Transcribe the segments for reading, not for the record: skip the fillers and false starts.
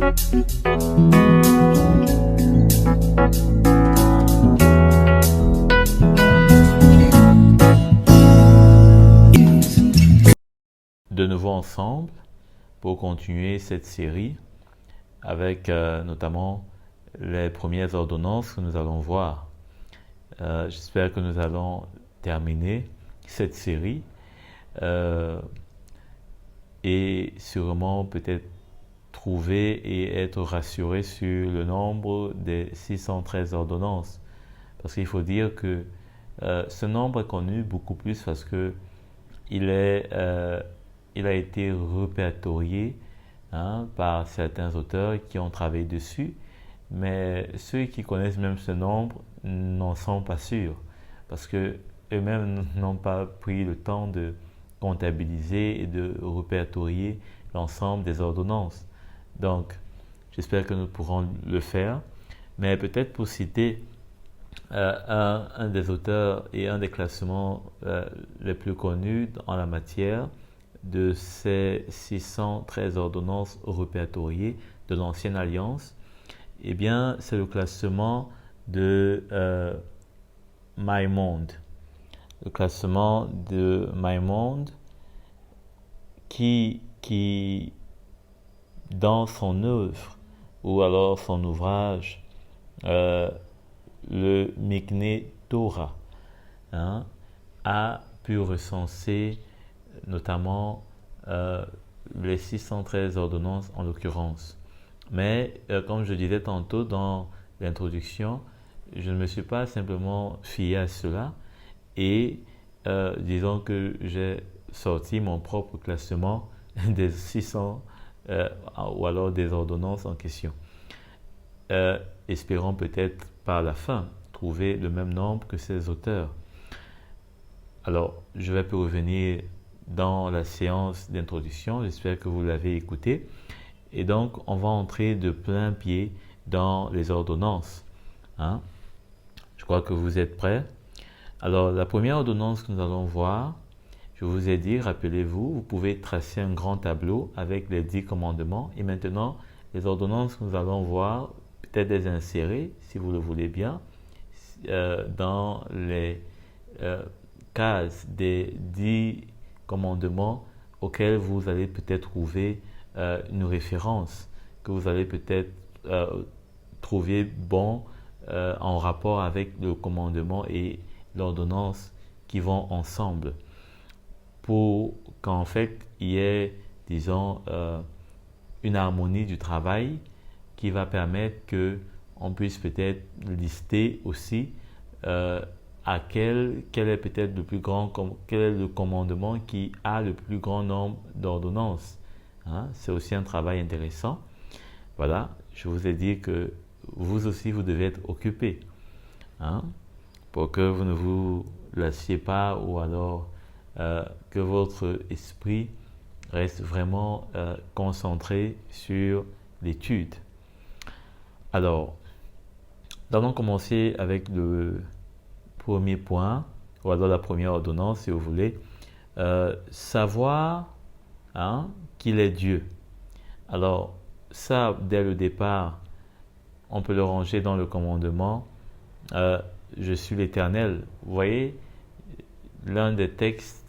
De nouveau ensemble pour continuer cette série avec notamment les premières ordonnances que nous allons voir. J'espère que nous allons terminer cette série et sûrement peut-être trouver et être rassuré sur le nombre des 613 ordonnances. Parce qu'il faut dire que ce nombre est connu beaucoup plus parce que il a été répertorié par certains auteurs qui ont travaillé dessus, mais ceux qui connaissent même ce nombre n'en sont pas sûrs parce que eux-mêmes n'ont pas pris le temps de comptabiliser et de répertorier l'ensemble des ordonnances. Donc, j'espère que nous pourrons le faire, mais peut-être pour citer un des auteurs et un des classements les plus connus en la matière de ces 613 ordonnances répertoriées de l'Ancienne Alliance, eh bien, c'est le classement de Maïmonde. Le classement de Maïmonde qui, dans son œuvre ou alors son ouvrage, le Mishneh Torah, a pu recenser notamment les 613 ordonnances en l'occurrence. Mais comme je disais tantôt dans l'introduction, je ne me suis pas simplement fié à cela et disons que j'ai sorti mon propre classement des 600 ou alors des ordonnances en question. Espérons peut-être par la fin trouver le même nombre que ces auteurs. Alors, je vais revenir dans la séance d'introduction, j'espère que vous l'avez écouté. Et donc, on va entrer de plein pied dans les ordonnances. Je crois que vous êtes prêts. Alors, la première ordonnance que nous allons voir, je vous ai dit, rappelez-vous, vous pouvez tracer un grand tableau avec les 10 commandements. Et maintenant, les ordonnances que nous allons voir, peut-être les insérer, si vous le voulez bien, dans les cases des 10 commandements auxquels vous allez peut-être trouver une référence, que vous allez peut-être trouver bon en rapport avec le commandement et l'ordonnance qui vont ensemble, pour qu'en fait il y ait, disons, une harmonie du travail qui va permettre que on puisse peut-être lister aussi quel est peut-être le plus grand, quel est le commandement qui a le plus grand nombre d'ordonnances. C'est aussi un travail intéressant. Voilà, je vous ai dit que vous aussi vous devez être occupé pour que vous ne vous lassiez pas ou alors que votre esprit reste vraiment concentré sur l'étude. Alors, nous allons commencer avec le premier point, ou alors la première ordonnance si vous voulez. Savoir qu'il est Dieu. Alors, ça, dès le départ, on peut le ranger dans le commandement. Je suis l'Éternel. Vous voyez, l'un des textes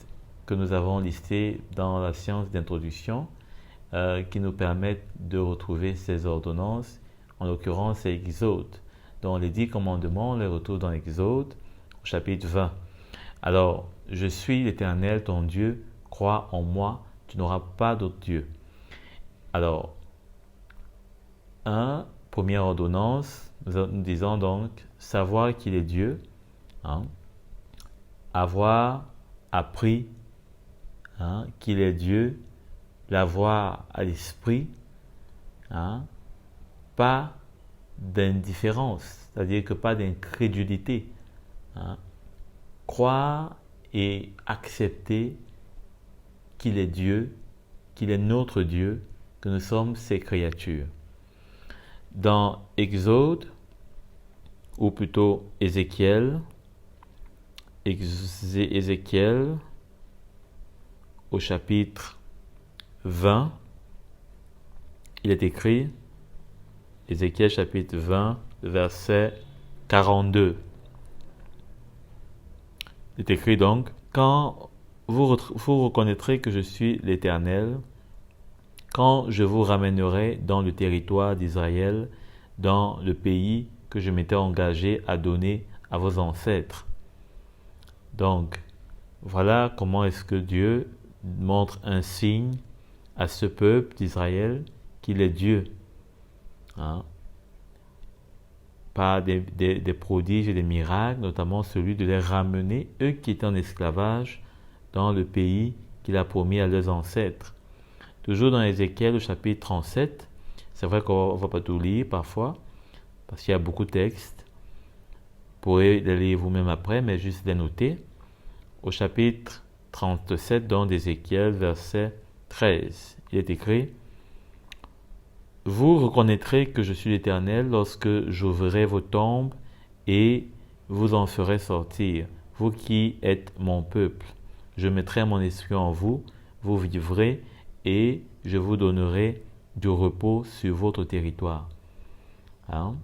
que nous avons listé dans la séance d'introduction qui nous permettent de retrouver ces ordonnances, en l'occurrence, c'est Exode. Donc, les 10 commandements, on les retrouve dans Exode, au chapitre 20. Alors, je suis l'Éternel, ton Dieu, crois en moi, tu n'auras pas d'autre Dieu. Alors, première ordonnance, nous disons donc savoir qu'il est Dieu, avoir appris qu'il est Dieu, l'avoir à l'esprit, pas d'indifférence, c'est-à-dire que pas d'incrédulité. Croire et accepter qu'il est Dieu, qu'il est notre Dieu, que nous sommes ses créatures. Dans Exode, ou plutôt Ézéchiel, au chapitre 20, il est écrit Ézéchiel chapitre 20, verset 42. Il est écrit donc, quand vous reconnaîtrez que je suis l'Éternel, quand je vous ramènerai dans le territoire d'Israël, dans le pays que je m'étais engagé à donner à vos ancêtres. Donc, voilà comment est-ce que Dieu montre un signe à ce peuple d'Israël qu'il est Dieu. Hein? Par des prodiges et des miracles, notamment celui de les ramener, eux qui étaient en esclavage, dans le pays qu'il a promis à leurs ancêtres. Toujours dans Ézéchiel, au chapitre 37, c'est vrai qu'on ne va pas tout lire parfois, parce qu'il y a beaucoup de textes. Vous pourrez les lire vous-même après, mais juste les noter. Au chapitre 37, dans Ézéchiel, verset 13, il est écrit: Vous reconnaîtrez que je suis l'Éternel lorsque j'ouvrirai vos tombes et vous en ferai sortir, vous qui êtes mon peuple. Je mettrai mon esprit en vous, vous vivrez et je vous donnerai du repos sur votre territoire. Hein?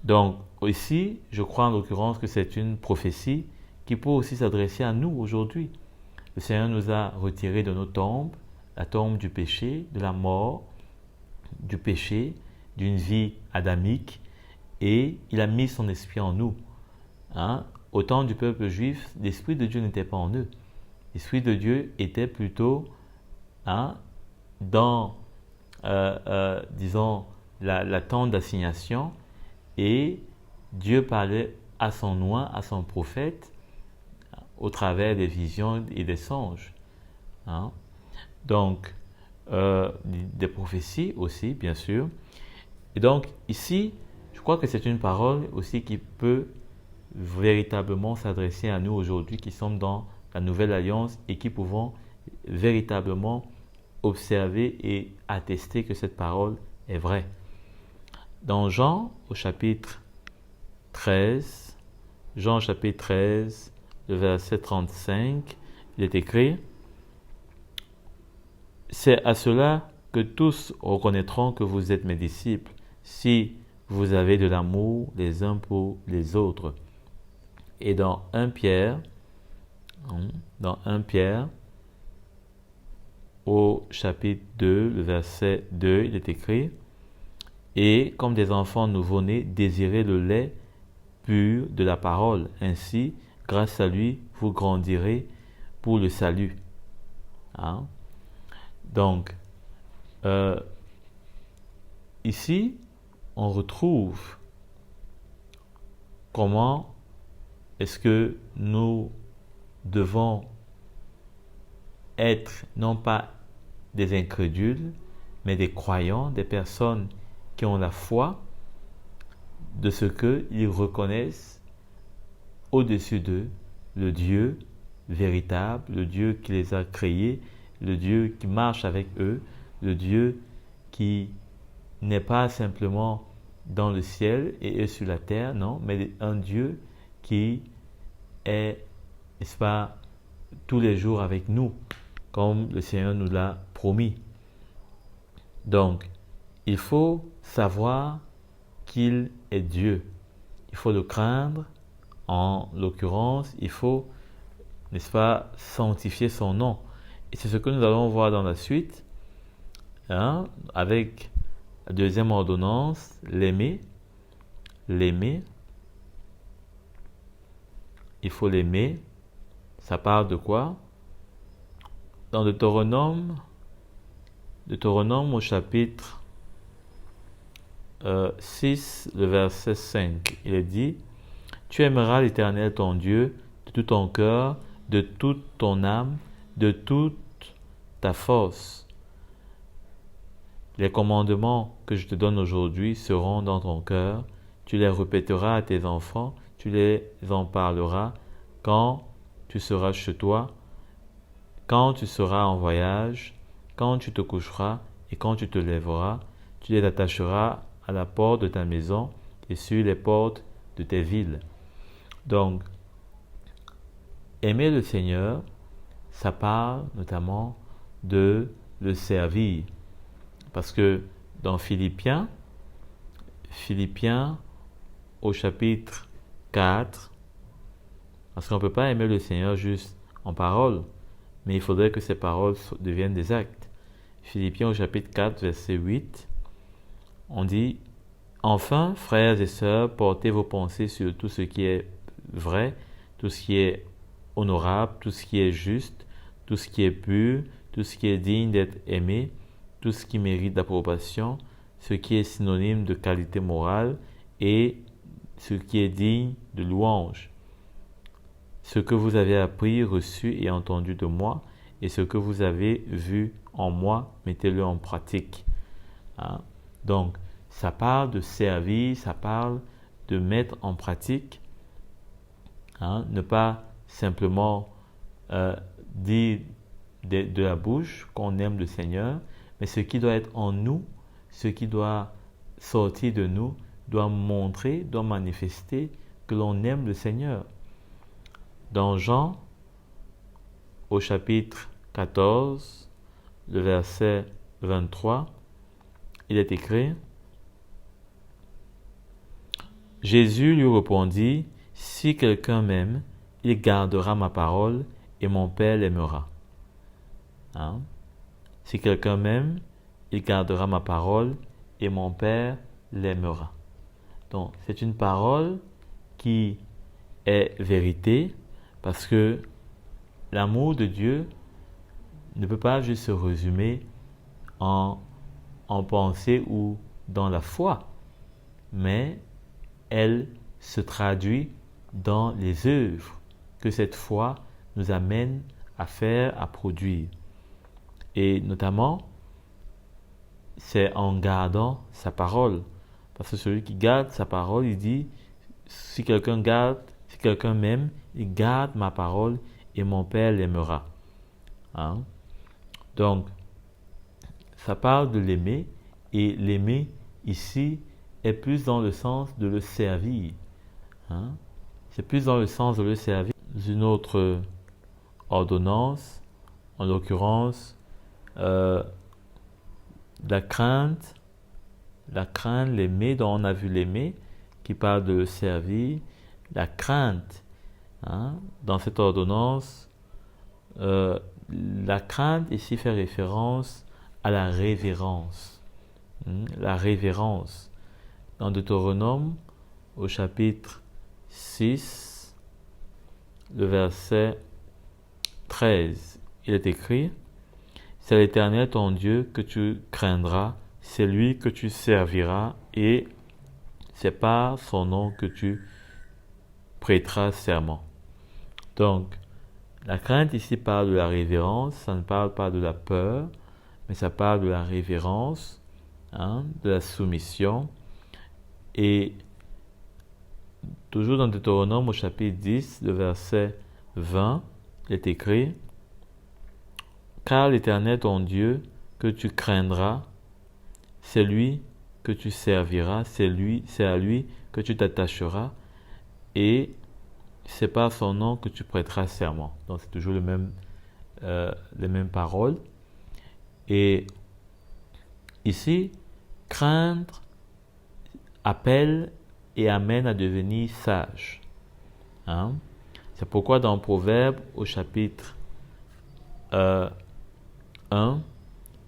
Donc ici, je crois en l'occurrence que c'est une prophétie qui peut aussi s'adresser à nous aujourd'hui. Le Seigneur nous a retirés de nos tombes, la tombe du péché, de la mort, du péché, d'une vie adamique, et il a mis son esprit en nous. Hein? Au temps du peuple juif, l'esprit de Dieu n'était pas en eux. L'esprit de Dieu était plutôt dans, disons, la tente d'assignation, et Dieu parlait à son oint, à son prophète, au travers des visions et des songes. Hein? Donc, des prophéties aussi, bien sûr. Et donc, ici, je crois que c'est une parole aussi qui peut véritablement s'adresser à nous aujourd'hui, qui sommes dans la nouvelle alliance et qui pouvons véritablement observer et attester que cette parole est vraie. Dans Jean, au chapitre 13, Jean chapitre 13, le verset 35, il est écrit: C'est à cela que tous reconnaîtront que vous êtes mes disciples, si vous avez de l'amour les uns pour les autres. Et dans 1 Pierre, au chapitre 2, le verset 2, il est écrit: Et comme des enfants nouveau-nés, désirez le lait pur de la parole. Ainsi, grâce à lui, vous grandirez pour le salut. Hein? Donc, ici, on retrouve comment est-ce que nous devons être non pas des incrédules, mais des croyants, des personnes qui ont la foi de ce qu'ils reconnaissent au-dessus d'eux le Dieu véritable, le Dieu qui les a créés, le Dieu qui marche avec eux, le Dieu qui n'est pas simplement dans le ciel et est sur la terre, non, mais un Dieu qui est, n'est-ce pas, tous les jours avec nous, comme le Seigneur nous l'a promis. Donc, il faut savoir qu'il est Dieu. Il faut le craindre. En l'occurrence, il faut, n'est-ce pas, sanctifier son nom. Et c'est ce que nous allons voir dans la suite, avec la deuxième ordonnance, l'aimer. L'aimer. Il faut l'aimer. Ça parle de quoi? Dans Deutéronome au chapitre 6, le verset 5, il est dit: Tu aimeras l'Éternel ton Dieu de tout ton cœur, de toute ton âme, de toute ta force. Les commandements que je te donne aujourd'hui seront dans ton cœur. Tu les répéteras à tes enfants, tu les en parleras quand tu seras chez toi, quand tu seras en voyage, quand tu te coucheras et quand tu te lèveras. Tu les attacheras à la porte de ta maison et sur les portes de tes villes. Donc, aimer le Seigneur, ça parle notamment de le servir. Parce que dans Philippiens, Philippiens au chapitre 4, parce qu'on ne peut pas aimer le Seigneur juste en parole, mais il faudrait que ces paroles deviennent des actes. Philippiens au chapitre 4, verset 8, on dit « Enfin, frères et sœurs, portez vos pensées sur tout ce qui est vrai, tout ce qui est honorable, tout ce qui est juste, tout ce qui est pur, tout ce qui est digne d'être aimé, tout ce qui mérite d'approbation, ce qui est synonyme de qualité morale et ce qui est digne de louange. Ce que vous avez appris, reçu et entendu de moi, et ce que vous avez vu en moi, mettez-le en pratique. » Hein? Donc, ça parle de servir, ça parle de mettre en pratique. Hein? Ne pas simplement dire de la bouche qu'on aime le Seigneur, mais ce qui doit être en nous, ce qui doit sortir de nous, doit montrer, doit manifester que l'on aime le Seigneur. Dans Jean, au chapitre 14, le verset 23, il est écrit « Jésus lui répondit, « Si quelqu'un m'aime, il gardera ma parole et mon Père l'aimera. » Hein? Si quelqu'un m'aime, il gardera ma parole et mon Père l'aimera. Donc, c'est une parole qui est vérité parce que l'amour de Dieu ne peut pas juste se résumer en pensée ou dans la foi, mais elle se traduit dans les œuvres que cette foi nous amène à faire, à produire. Et notamment, c'est en gardant sa parole. Parce que celui qui garde sa parole, il dit, si quelqu'un m'aime, il garde ma parole et mon Père l'aimera. Hein? Donc, ça parle de l'aimer, et l'aimer ici est plus dans le sens de le servir. Hein? C'est plus dans le sens de le servir. Une autre ordonnance, en l'occurrence, la crainte, l'aimer, dont on a vu l'aimer, qui parle de le servir, la crainte. Hein? Dans cette ordonnance, la crainte ici fait référence à la révérence. La révérence. Dans Deutéronome, au chapitre 6, le verset 13, il est écrit « C'est l'Éternel ton Dieu que tu craindras, c'est lui que tu serviras, et c'est par son nom que tu prêteras serment. » Donc, la crainte ici parle de la révérence, ça ne parle pas de la peur, mais ça parle de la révérence, hein, de la soumission. Et toujours dans Deutéronome au chapitre 10, le verset 20, il est écrit « Car l'Éternel ton Dieu que tu craindras, c'est lui que tu serviras, c'est à lui que tu t'attacheras, et c'est par son nom que tu prêteras serment. » Donc c'est toujours les mêmes paroles. Et ici, craindre appelle et amène à devenir sage. Hein? C'est pourquoi dans Proverbe au chapitre 1,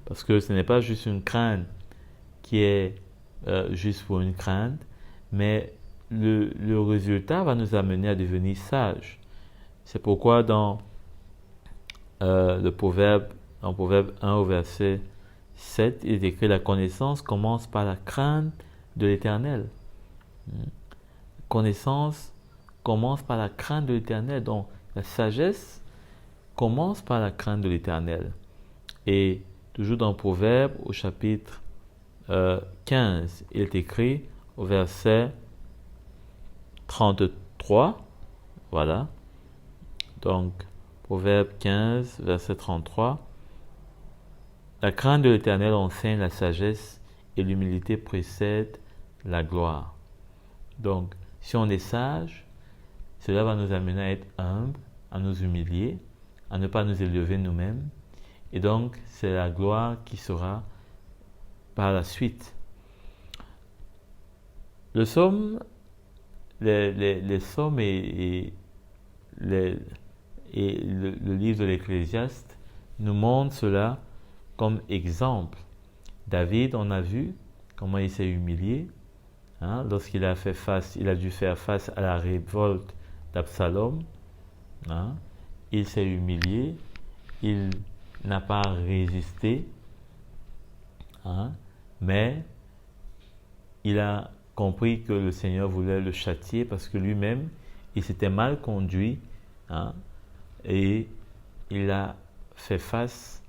parce que ce n'est pas juste une crainte qui est juste pour une crainte, mais le résultat va nous amener à devenir sage. C'est pourquoi dans Proverbe 1 au verset 7, il est écrit « La connaissance commence par la crainte de l'Éternel. » Connaissance commence par la crainte de l'Éternel. Donc, la sagesse commence par la crainte de l'Éternel. Et toujours dans Proverbe, au chapitre 15, il est écrit au verset 33. Voilà. Donc, Proverbe 15, verset 33. La crainte de l'Éternel enseigne la sagesse et l'humilité précède la gloire. Donc, si on est sage, cela va nous amener à être humbles, à nous humilier, à ne pas nous élever nous-mêmes. Et donc, c'est la gloire qui sera par la suite. Le psaume, les psaumes le livre de l'Ecclésiaste nous montrent cela comme exemple. David, on a vu comment il s'est humilié, lorsqu'il a dû faire face à la révolte d'Absalom. Il s'est humilié, il n'a pas résisté, mais il a compris que le Seigneur voulait le châtier parce que lui-même, il s'était mal conduit, et il a fait face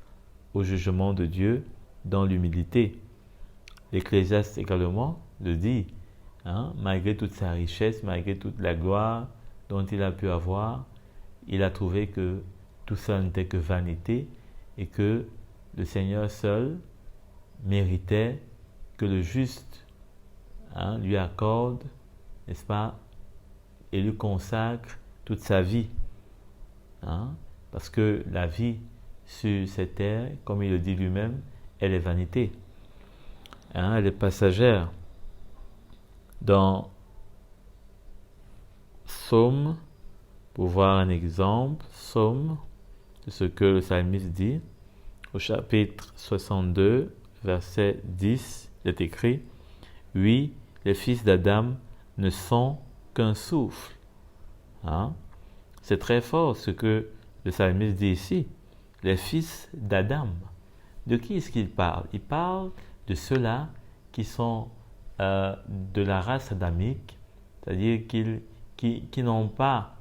au jugement de Dieu dans l'humilité. L'Ecclésiaste également le dit, malgré toute sa richesse, malgré toute la gloire dont il a pu avoir, il a trouvé que tout ça n'était que vanité et que le Seigneur seul méritait que le juste lui accorde, n'est-ce pas, et lui consacre toute sa vie. Parce que la vie sur cette terre, comme il le dit lui-même, elle est vanité. Elle est passagère. Dans Psaume, pour voir un exemple, Psaume, de ce que le psalmiste dit, au chapitre 62, verset 10, il est écrit, « Oui, les fils d'Adam ne sont qu'un souffle. » C'est très fort ce que le psalmiste dit ici. Les fils d'Adam. De qui est-ce qu'il parle? Il parle de ceux-là qui sont de la race adamique, c'est-à-dire qui n'ont pas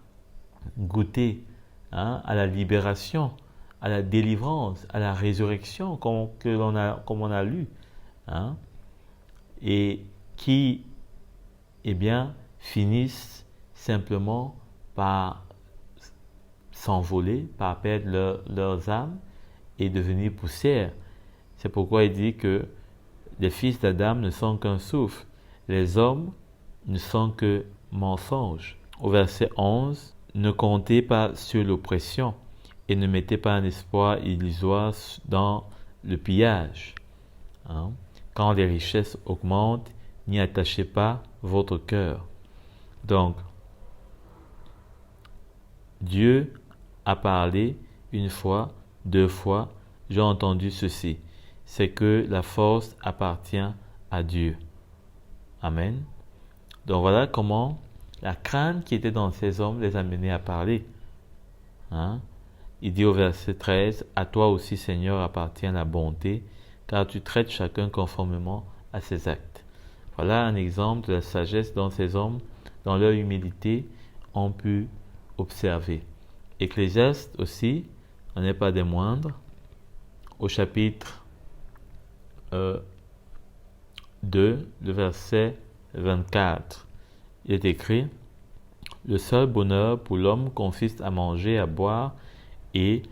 goûté à la libération, à la délivrance, à la résurrection, comme on a lu, et qui, finissent simplement par s'envoler, par perdre leurs âmes et devenir poussière. C'est pourquoi il dit que les fils d'Adam ne sont qu'un souffle, les hommes ne sont que mensonges. Au verset 11, ne comptez pas sur l'oppression et ne mettez pas un espoir illusoire dans le pillage. Quand les richesses augmentent, n'y attachez pas votre cœur. Donc, Dieu a parlé une fois, deux fois, j'ai entendu ceci, c'est que la force appartient à Dieu. Amen. Donc voilà comment la crainte qui était dans ces hommes les a menés à parler. Il dit au verset 13, « À toi aussi, Seigneur, appartient la bonté, car tu traites chacun conformément à ses actes. » Voilà un exemple de la sagesse dont ces hommes, dans leur humilité, ont pu observer. Ecclésiaste aussi, on n'est pas des moindres, au chapitre 2, le verset 24, il est écrit, « Le seul bonheur pour l'homme consiste à manger, à boire et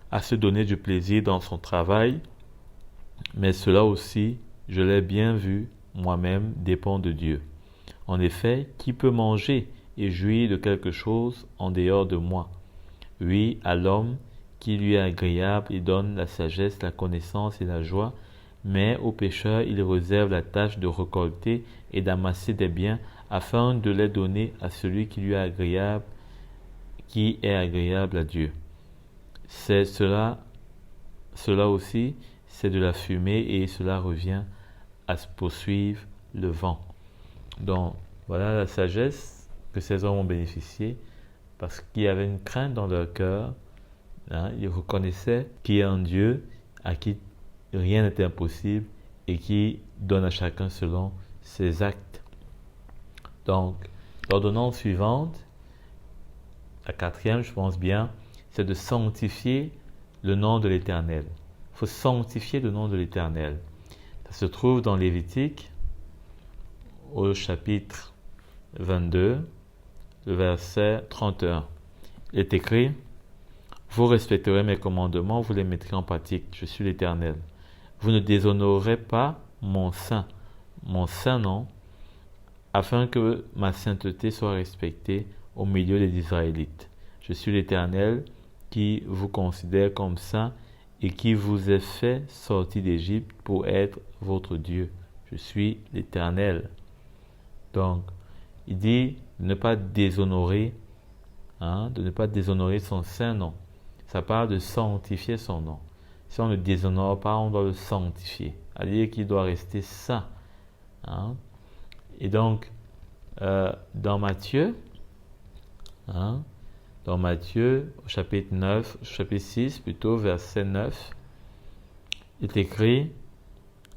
à se donner du plaisir dans son travail, mais cela aussi, je l'ai bien vu, moi-même, dépend de Dieu. En effet, qui peut manger et jouir de quelque chose en dehors de moi? Oui, à l'homme qui lui est agréable, il donne la sagesse, la connaissance et la joie, mais au pécheur, il réserve la tâche de récolter et d'amasser des biens afin de les donner à celui qui lui est agréable, à Dieu. C'est cela aussi, c'est de la fumée et cela revient à se poursuivre le vent. Donc, voilà la sagesse que ces hommes ont bénéficié parce qu'il y avait une crainte dans leur cœur. Ils reconnaissaient qu'il y a un Dieu à qui rien n'est impossible et qui donne à chacun selon ses actes. Donc, l'ordonnance suivante, la quatrième, je pense bien, c'est de sanctifier le nom de l'Éternel. Il faut sanctifier le nom de l'Éternel. Ça se trouve dans Lévitique, au chapitre 22, le verset 31. Il est écrit, « Vous respecterez mes commandements, vous les mettrez en pratique. Je suis l'Éternel. Vous ne déshonorerez pas mon saint nom, afin que ma sainteté soit respectée au milieu des Israélites. Je suis l'Éternel qui vous considère comme saint et qui vous ai fait sortir d'Égypte pour être votre Dieu. Je suis l'Éternel. » Donc, il dit de ne pas déshonorer, de ne pas déshonorer son saint nom. Ça parle de sanctifier son nom. Si on ne le déshonore pas, on doit le sanctifier. C'est-à-dire qu'il doit rester saint. Et donc, dans Matthieu, au chapitre 6, plutôt, verset 9, il est écrit,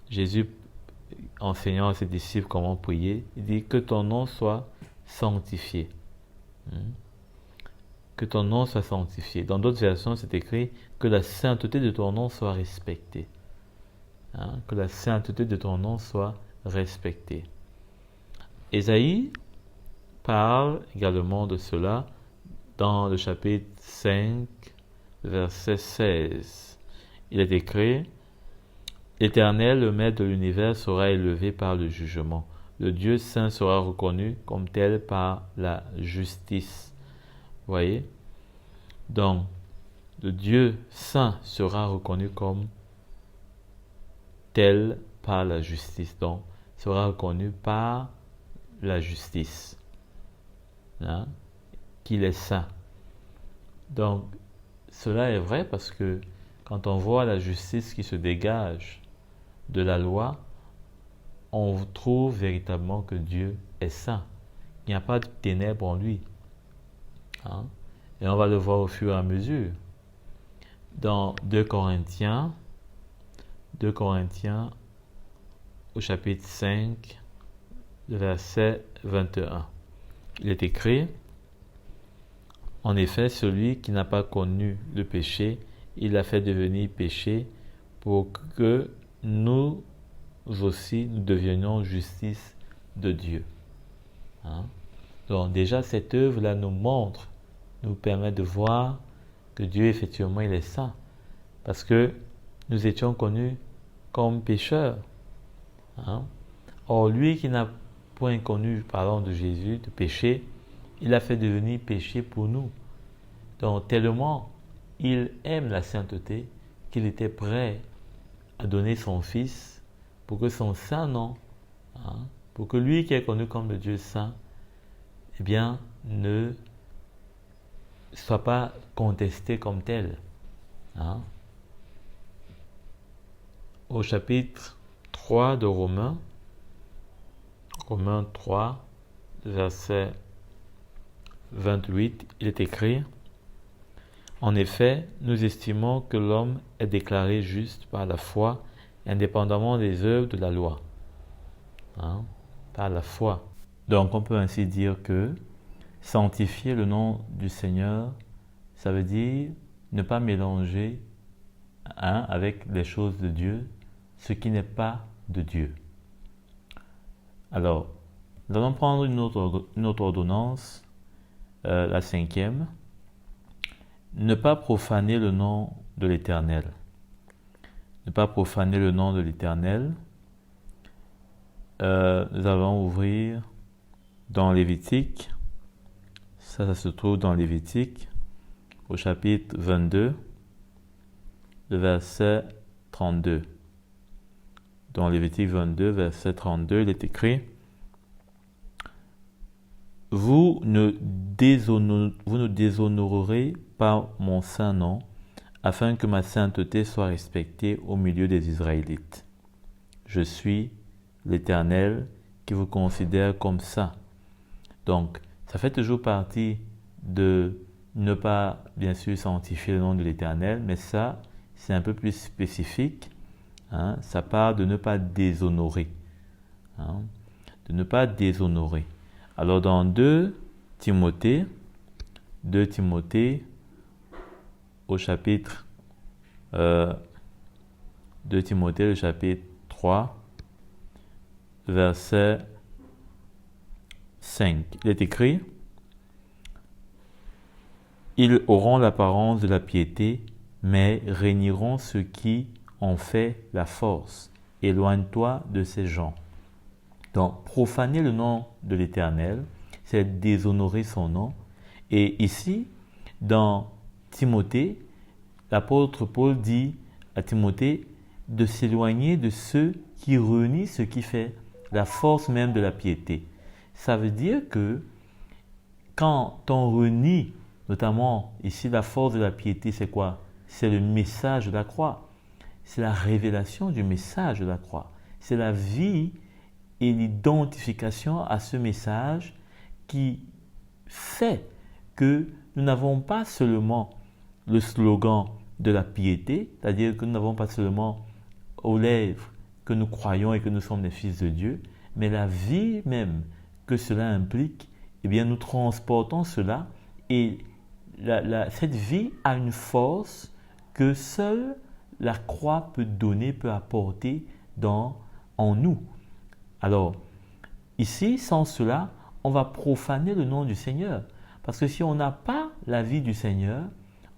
Jésus enseignant à ses disciples comment prier, il dit que ton nom soit sanctifié. Que ton nom soit sanctifié. Dans d'autres versions, c'est écrit que la sainteté de ton nom soit respectée. Que la sainteté de ton nom soit respectée. Ésaïe parle également de cela dans le chapitre 5, verset 16. Il est écrit, L'Éternel, le Maître de l'univers, sera élevé par le jugement. Le Dieu saint sera reconnu comme tel par la justice. Vous voyez? Donc, le Dieu saint sera reconnu comme tel par la justice. Donc, sera reconnu par la justice. Qu'il est saint. Donc, cela est vrai parce que quand on voit la justice qui se dégage de la loi, on trouve véritablement que Dieu est saint. Il n'y a pas de ténèbres en lui. Et on va le voir au fur et à mesure. Dans 2 Corinthiens, au chapitre 5, le verset 21. Il est écrit, en effet, celui qui n'a pas connu le péché, il l'a fait devenir péché pour que nous aussi, nous devenions justice de Dieu. Donc déjà, cette œuvre-là nous permet de voir que Dieu, effectivement, il est saint. Parce que nous étions connus comme pécheurs. Or, lui qui n'a point connu, parlant de Jésus, de péché, il a fait devenir péché pour nous. Donc, tellement il aime la sainteté qu'il était prêt à donner son Fils pour que son saint nom, pour que lui qui est connu comme le Dieu saint, eh bien, ne soit pas contesté comme tel. Au chapitre 3 de Romains 3, verset 28, il est écrit, en effet, nous estimons que l'homme est déclaré juste par la foi, indépendamment des œuvres de la loi. Par la foi. Donc, on peut ainsi dire que sanctifier le nom du Seigneur, ça veut dire ne pas mélanger avec les choses de Dieu, ce qui n'est pas de Dieu. Alors, nous allons prendre une autre ordonnance, la 5e. Ne pas profaner le nom de l'Éternel. Ne pas profaner le nom de l'Éternel. Nous allons ouvrir dans Lévitique. Ça se trouve dans Lévitique, au chapitre 22, le verset 32. Dans Lévitique 22, verset 32, il est écrit, Vous ne déshonorerez pas mon saint nom, afin que ma sainteté soit respectée au milieu des Israélites. Je suis l'Éternel qui vous considère comme saint. Donc, ça fait toujours partie de ne pas, bien sûr, sanctifier le nom de l'Éternel, mais ça, c'est un peu plus spécifique. Ça parle de ne pas déshonorer. De ne pas déshonorer. Alors, dans 2 Timothée, au chapitre 2 Timothée, le chapitre 3, verset 5. Il est écrit, ils auront l'apparence de la piété, mais régneront ceux qui ont fait la force. Éloigne-toi de ces gens. Donc, profaner le nom de l'Éternel, c'est déshonorer son nom. Et ici, dans Timothée, l'apôtre Paul dit à Timothée de s'éloigner de ceux qui renient ce qui fait la force même de la piété. ça veut dire que quand on renie, notamment ici la force de la piété, c'est quoi? C'est le message de la croix. C'est la révélation du message de la croix. C'est la vie et l'identification à ce message qui fait que nous n'avons pas seulement le slogan de la piété, c'est-à-dire que nous n'avons pas seulement aux lèvres que nous croyons et que nous sommes des fils de Dieu, mais la vie même que cela implique, eh bien nous transportons cela et cette vie a une force que seule la croix peut donner, peut apporter en nous. Alors, ici, sans cela, on va profaner le nom du Seigneur. Parce que si on n'a pas la vie du Seigneur,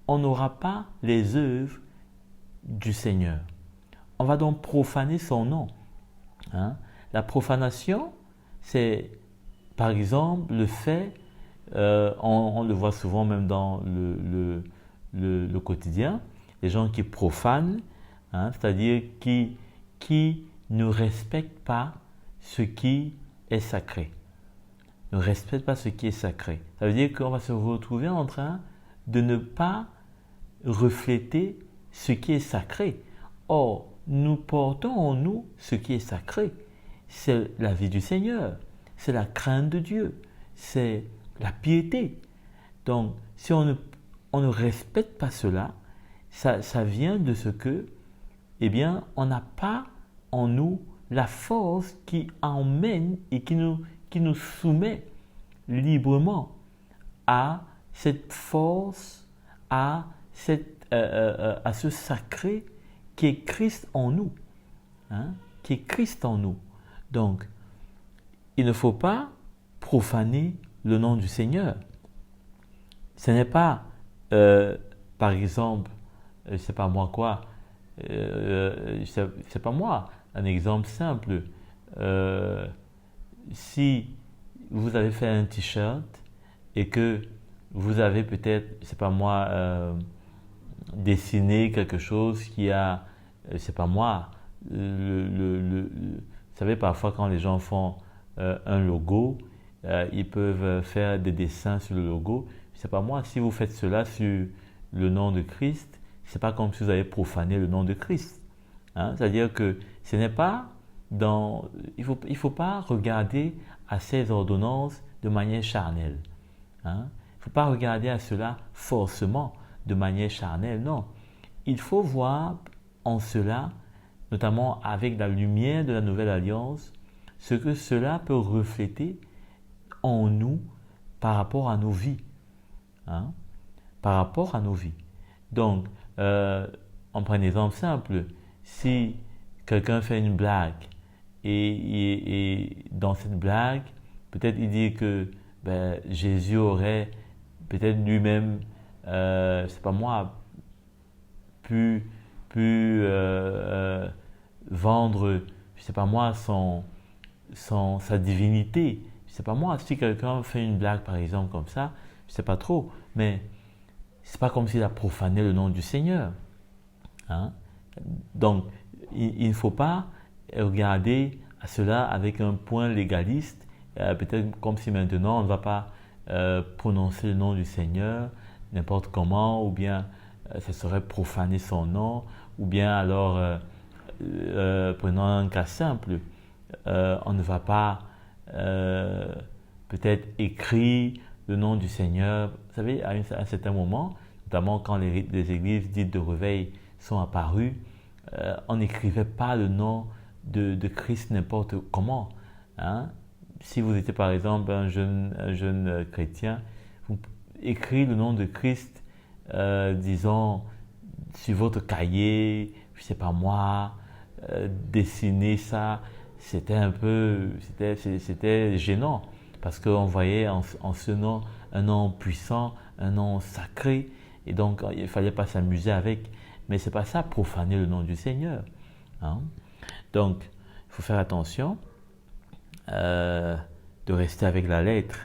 on n'aura pas les œuvres du Seigneur. On va donc profaner son nom. La profanation, c'est par exemple le fait, on le voit souvent même dans le quotidien, les gens qui profanent, c'est-à-dire qui ne respectent pas ce qui est sacré. Ne respectent pas ce qui est sacré. Ça veut dire qu'on va se retrouver en train de ne pas refléter ce qui est sacré. Or, nous portons en nous ce qui est sacré. C'est la vie du Seigneur, c'est la crainte de Dieu, c'est la piété. Donc, si on ne respecte pas cela, ça vient de ce que, eh bien, on n'a pas en nous la force qui emmène et qui nous soumet librement à cette force, à ce sacré qui est Christ en nous. Qui est Christ en nous. Donc, il ne faut pas profaner le nom du Seigneur. Ce n'est pas, par exemple, je ne sais pas moi quoi, c'est pas moi, un exemple simple. Si vous avez fait un t-shirt et que vous avez peut-être, je ne sais pas moi, dessiné quelque chose qui a, je ne sais pas moi, vous savez, parfois quand les gens font un logo, ils peuvent faire des dessins sur le logo. Je ne sais pas moi, si vous faites cela sur le nom de Christ, ce n'est pas comme si vous avez profané le nom de Christ. C'est-à-dire que ce n'est pas il ne faut pas regarder à ces ordonnances de manière charnelle. Il ne faut pas regarder à cela forcément de manière charnelle, non. Il faut voir en cela, notamment avec la lumière de la nouvelle alliance, ce que cela peut refléter en nous par rapport à nos vies. Par rapport à nos vies. Donc, on prend un exemple simple. Si quelqu'un fait une blague et dans cette blague, peut-être il dit que Jésus aurait peut-être lui-même, je ne sais pas moi, pu vendre, je ne sais pas moi, sa divinité. Je ne sais pas moi, si quelqu'un fait une blague par exemple comme ça, je ne sais pas trop, mais ce n'est pas comme s'il a profané le nom du Seigneur. Donc, il ne faut pas regarder à cela avec un point légaliste, peut-être comme si maintenant on ne va pas prononcer le nom du Seigneur n'importe comment, ou bien ce serait profaner son nom, ou bien alors, prenons un cas simple, on ne va pas peut-être écrire le nom du Seigneur. Vous savez, à un certain moment, notamment quand les églises dites de réveil sont apparues, on n'écrivait pas le nom de Christ n'importe comment. Si vous étiez par exemple un jeune chrétien, vous écrivez le nom de Christ, disons, sur votre cahier, je ne sais pas moi, dessiner ça, c'était gênant, parce qu'on voyait en ce nom un nom puissant, un nom sacré, et donc il ne fallait pas s'amuser avec. Mais ce n'est pas ça, profaner le nom du Seigneur. Donc, il faut faire attention de rester avec la lettre.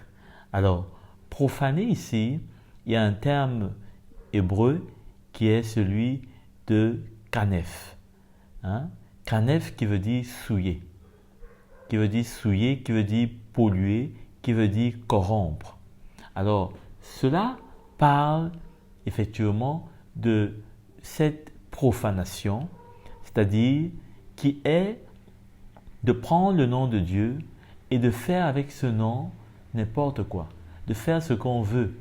Alors, profaner ici, il y a un terme hébreu qui est celui de kanef. Kanef qui veut dire souiller, qui veut dire souiller, qui veut dire polluer, qui veut dire corrompre. Alors, cela parle effectivement de cette profanation, c'est-à-dire qui est de prendre le nom de Dieu et de faire avec ce nom n'importe quoi, de faire ce qu'on veut,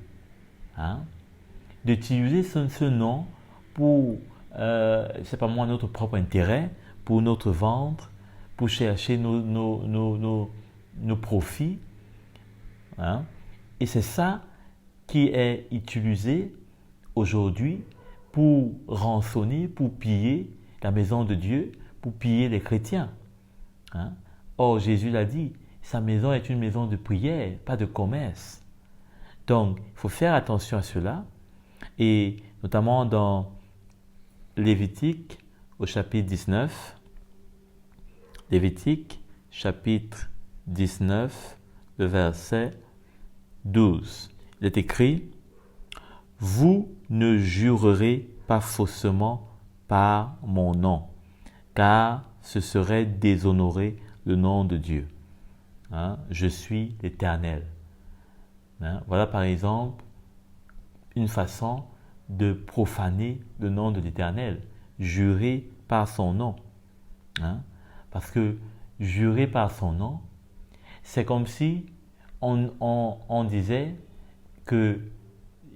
hein? D'utiliser ce nom pour, c'est pas moi, notre propre intérêt, pour notre ventre, pour chercher nos profits, hein? Et c'est ça qui est utilisé aujourd'hui pour rançonner, pour piller la maison de Dieu, pour piller les chrétiens, hein? Or, Jésus l'a dit, sa maison est une maison de prière, pas de commerce. Donc, il faut faire attention à cela, et notamment dans Lévitique au chapitre 19, Lévitique chapitre 19, le verset 12. Il est écrit: « Vous ne jurerez pas faussement par mon nom, car ce serait déshonorer le nom de Dieu. Hein? Je suis l'Éternel. » Hein? Voilà par exemple une façon de profaner le nom de l'Éternel, jurer par son nom. Hein? Parce que jurer par son nom, c'est comme si on disait que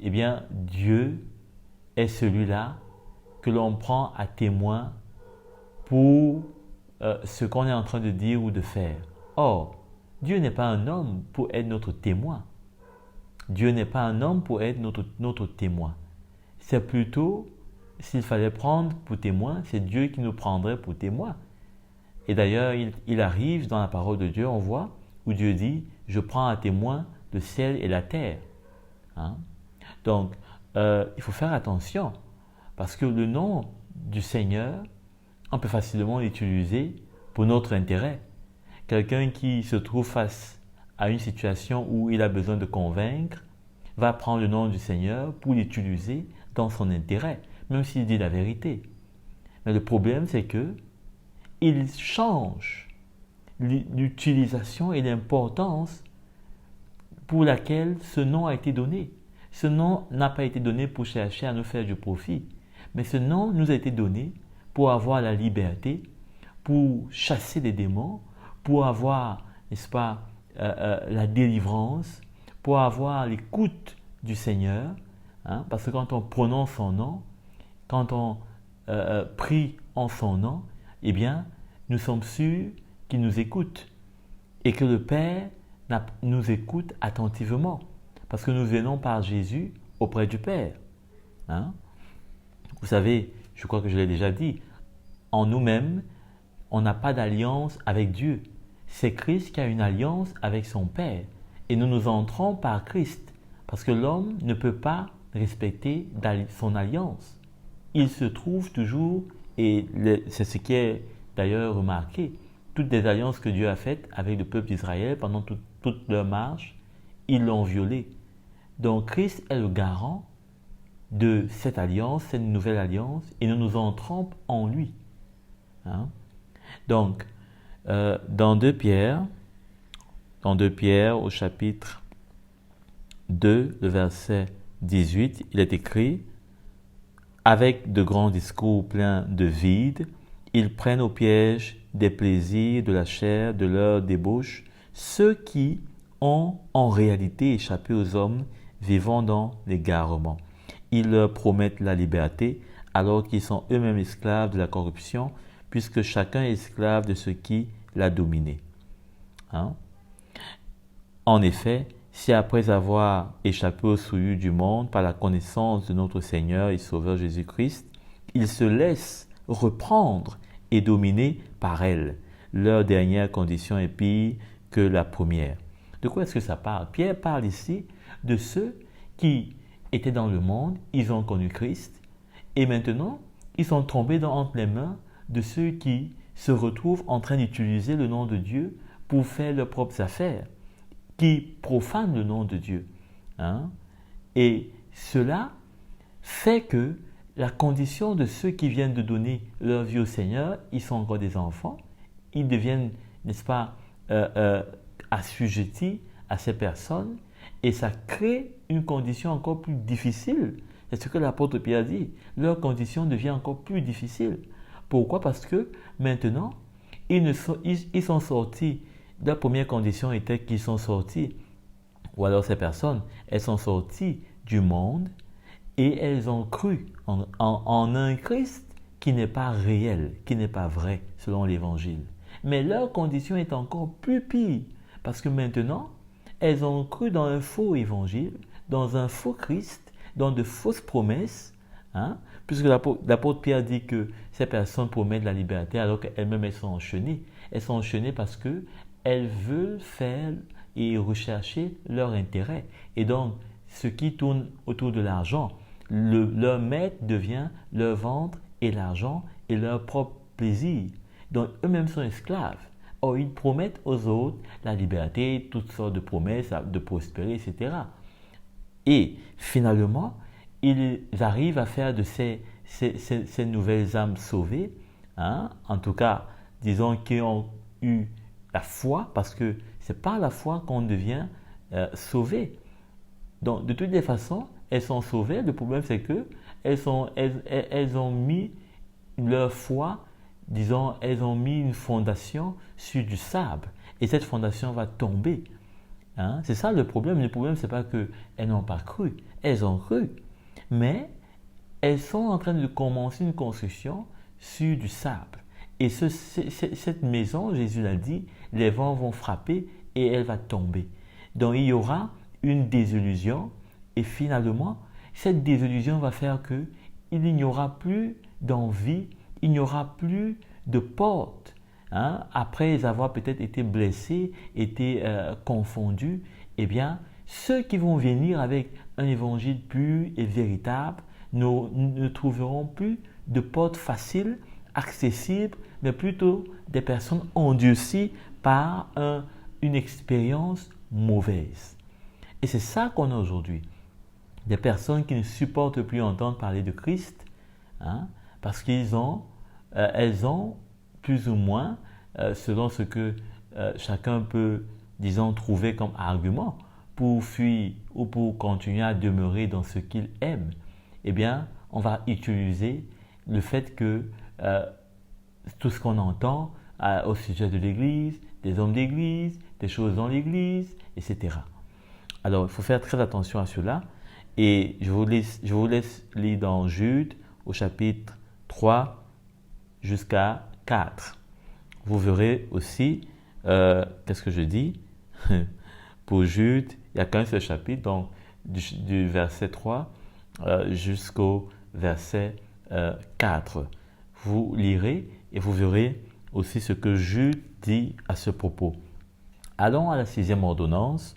eh bien, Dieu est celui-là que l'on prend à témoin pour ce qu'on est en train de dire ou de faire. Or, Dieu n'est pas un homme pour être notre témoin. Dieu n'est pas un homme pour être notre témoin. C'est plutôt, s'il fallait prendre pour témoin, c'est Dieu qui nous prendrait pour témoin. Et d'ailleurs, il arrive dans la parole de Dieu, on voit, où Dieu dit, je prends à témoin le ciel et la terre. Hein? Donc, il faut faire attention, parce que le nom du Seigneur, on peut facilement l'utiliser pour notre intérêt. Quelqu'un qui se trouve face à une situation où il a besoin de convaincre, va prendre le nom du Seigneur pour l'utiliser dans son intérêt, même s'il dit la vérité. Mais le problème, c'est que il change l'utilisation et l'importance pour laquelle ce nom a été donné. Ce nom n'a pas été donné pour chercher à nous faire du profit, mais ce nom nous a été donné pour avoir la liberté, pour chasser les démons, pour avoir, n'est-ce pas, la délivrance, pour avoir l'écoute du Seigneur, hein, parce que quand on prononce son nom, quand on prie en son nom, eh bien, nous sommes sûrs qu'il nous écoute et que le Père nous écoute attentivement, parce que nous venons par Jésus auprès du Père. Hein? Vous savez, je crois que je l'ai déjà dit, en nous-mêmes, on n'a pas d'alliance avec Dieu. C'est Christ qui a une alliance avec son Père. Et nous entrons par Christ, parce que l'homme ne peut pas respecter son alliance. Il se trouve toujours, et c'est ce qui est d'ailleurs remarqué, toutes les alliances que Dieu a faites avec le peuple d'Israël pendant toute leur marche, ils l'ont violée. Donc Christ est le garant de cette alliance, cette nouvelle alliance, et nous entrons en lui. Hein? Donc, dans 2 Pierre au chapitre 2, le verset 18, il est écrit: « Avec de grands discours pleins de vide, ils prennent au piège des plaisirs de la chair, de leur débauche, ceux qui ont en réalité échappé aux hommes vivant dans l'égarement. Ils leur promettent la liberté alors qu'ils sont eux-mêmes esclaves de la corruption, puisque chacun est esclave de ce qui l'a dominé. » Hein? En effet, si après avoir échappé aux souillures du monde par la connaissance de notre Seigneur et Sauveur Jésus-Christ, ils se laissent reprendre et dominer par elles, leur dernière condition est pire que la première. De quoi est-ce que ça parle? Pierre parle ici de ceux qui étaient dans le monde, ils ont connu Christ, et maintenant, ils sont tombés entre les mains de ceux qui se retrouvent en train d'utiliser le nom de Dieu pour faire leurs propres affaires, qui profanent le nom de Dieu. Hein? Et cela fait que la condition de ceux qui viennent de donner leur vie au Seigneur, ils sont encore des enfants, ils deviennent, n'est-ce pas, assujettis à ces personnes et ça crée une condition encore plus difficile. C'est ce que l'apôtre Pierre dit. Leur condition devient encore plus difficile. Pourquoi? Parce que maintenant, ils sont sortis. La première condition était qu'ils sont sortis, ou alors ces personnes, elles sont sorties du monde et elles ont cru en un Christ qui n'est pas réel, qui n'est pas vrai selon l'Évangile. Mais leur condition est encore plus pire parce que maintenant, elles ont cru dans un faux évangile, dans un faux Christ, dans de fausses promesses, puisque l'apôtre Pierre dit que ces personnes promettent la liberté alors qu'elles-mêmes elles sont enchaînées. Elles sont enchaînées parce qu'elles veulent faire et rechercher leur intérêt. Et donc, ce qui tourne autour de l'argent, leur maître devient leur ventre et l'argent et leur propre plaisir. Donc, eux-mêmes sont esclaves. Or, ils promettent aux autres la liberté, toutes sortes de promesses de prospérer, etc. Et finalement, ils arrivent à faire de ces nouvelles âmes sauvées, en tout cas, disons qu'ils ont eu la foi, parce que c'est par la foi qu'on devient sauvé. Donc, de toutes les façons, elles sont sauvées. Le problème, c'est qu'elles ont mis leur foi, disons, elles ont mis une fondation sur du sable. Et cette fondation va tomber. C'est ça le problème. Le problème, ce n'est pas qu'elles n'ont pas cru. Elles ont cru. Mais elles sont en train de commencer une construction sur du sable. Et cette maison, Jésus l'a dit, les vents vont frapper et elle va tomber. Donc, il y aura une désillusion. Et finalement, cette désillusion va faire qu'il n'y aura plus d'envie, il n'y aura plus de porte. Après avoir peut-être été blessés, été confondus, eh bien, ceux qui vont venir avec un évangile pur et véritable ne trouveront plus de porte facile, accessible, mais plutôt des personnes endurcies par une expérience mauvaise. Et c'est ça qu'on a aujourd'hui. Des personnes qui ne supportent plus entendre parler de Christ, parce qu'elles ont plus ou moins, selon ce que chacun peut, disons, trouver comme argument pour fuir ou pour continuer à demeurer dans ce qu'il aime, eh bien, on va utiliser le fait que tout ce qu'on entend au sujet de l'Église, des hommes d'Église, des choses dans l'Église, etc. Alors, il faut faire très attention à cela. Et je vous laisse lire dans Jude au chapitre 3 jusqu'à 4. Vous verrez aussi, qu'est-ce que je dis? Pour Jude, il n'y a qu'un seul chapitre, donc du verset 3 jusqu'au verset 4. Vous lirez et vous verrez aussi ce que Jude dit à ce propos. Allons à la 6e ordonnance,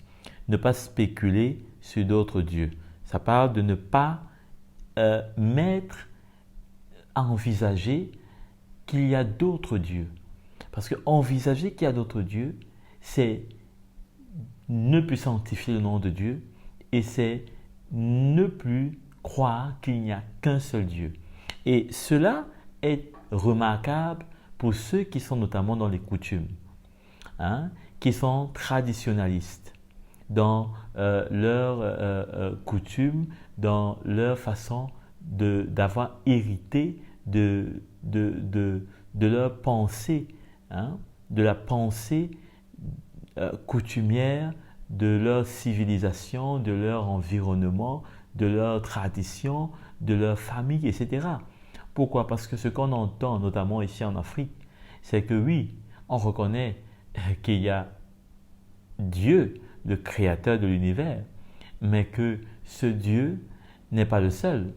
ne pas spéculer sur d'autres dieux. Ça parle de ne pas mettre à envisager qu'il y a d'autres dieux. Parce que envisager qu'il y a d'autres dieux, c'est ne plus sanctifier le nom de Dieu et c'est ne plus croire qu'il n'y a qu'un seul Dieu. Et cela est remarquable pour ceux qui sont notamment dans les coutumes, qui sont traditionalistes dans leurs coutumes, dans leur façon d'avoir hérité de leur pensée, de la pensée coutumière, de leur civilisation, de leur environnement, de leur tradition, de leur famille, etc. Pourquoi? Parce que ce qu'on entend, notamment ici en Afrique, c'est que oui, on reconnaît qu'il y a Dieu, le créateur de l'univers, mais que ce Dieu n'est pas le seul.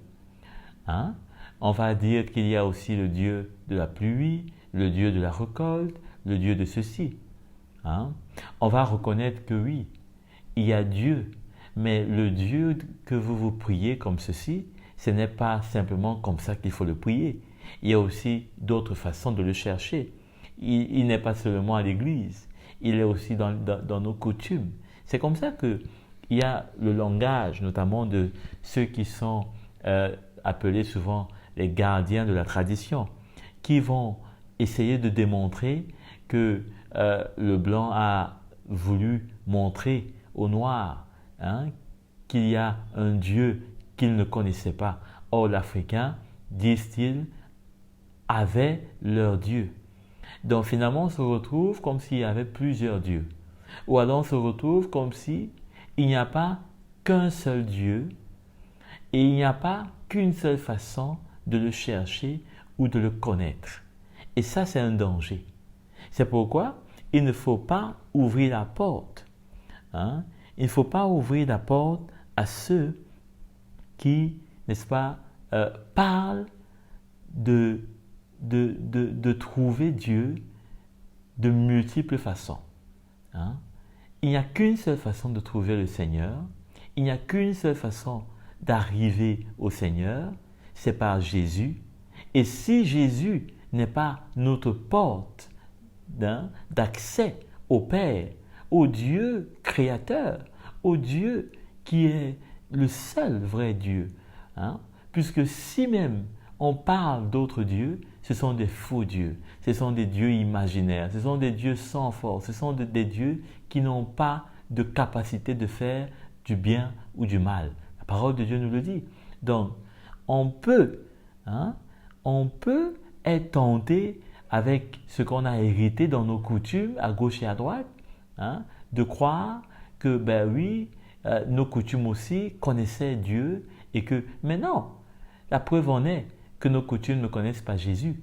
On va dire qu'il y a aussi le Dieu de la pluie, le Dieu de la récolte, le Dieu de ceci. On va reconnaître que oui, il y a Dieu, mais le Dieu que vous priez comme ceci, ce n'est pas simplement comme ça qu'il faut le prier. Il y a aussi d'autres façons de le chercher. Il n'est pas seulement à l'église, il est aussi dans nos coutumes. C'est comme ça qu'il y a le langage, notamment de ceux qui sont appelés souvent les gardiens de la tradition, qui vont essayer de démontrer que le blanc a voulu montrer aux Noirs qu'il y a un Dieu qu'ils ne connaissaient pas. Or, l'Africain, disent-ils, avait leur Dieu. Donc finalement, on se retrouve comme s'il y avait plusieurs dieux. Ou alors on se retrouve comme si il n'y a pas qu'un seul Dieu et il n'y a pas qu'une seule façon de le chercher ou de le connaître. Et ça, c'est un danger. C'est pourquoi il ne faut pas ouvrir la porte. Il ne faut pas ouvrir la porte à ceux qui, n'est-ce pas, parlent de trouver Dieu de multiples façons. Il n'y a qu'une seule façon de trouver le Seigneur. Il n'y a qu'une seule façon d'arriver au Seigneur, c'est par Jésus. Et si Jésus n'est pas notre porte d'accès au Père, au Dieu créateur, au Dieu qui est le seul vrai Dieu, puisque si même on parle d'autres dieux, ce sont des faux dieux, ce sont des dieux imaginaires, ce sont des dieux sans force, ce sont des dieux qui n'ont pas de capacité de faire du bien ou du mal. La parole de Dieu nous le dit. Donc, on peut être tenté avec ce qu'on a hérité dans nos coutumes à gauche et à droite, de croire que, nos coutumes aussi connaissaient Dieu et que, mais non, la preuve en est que nos coutumes ne connaissent pas Jésus.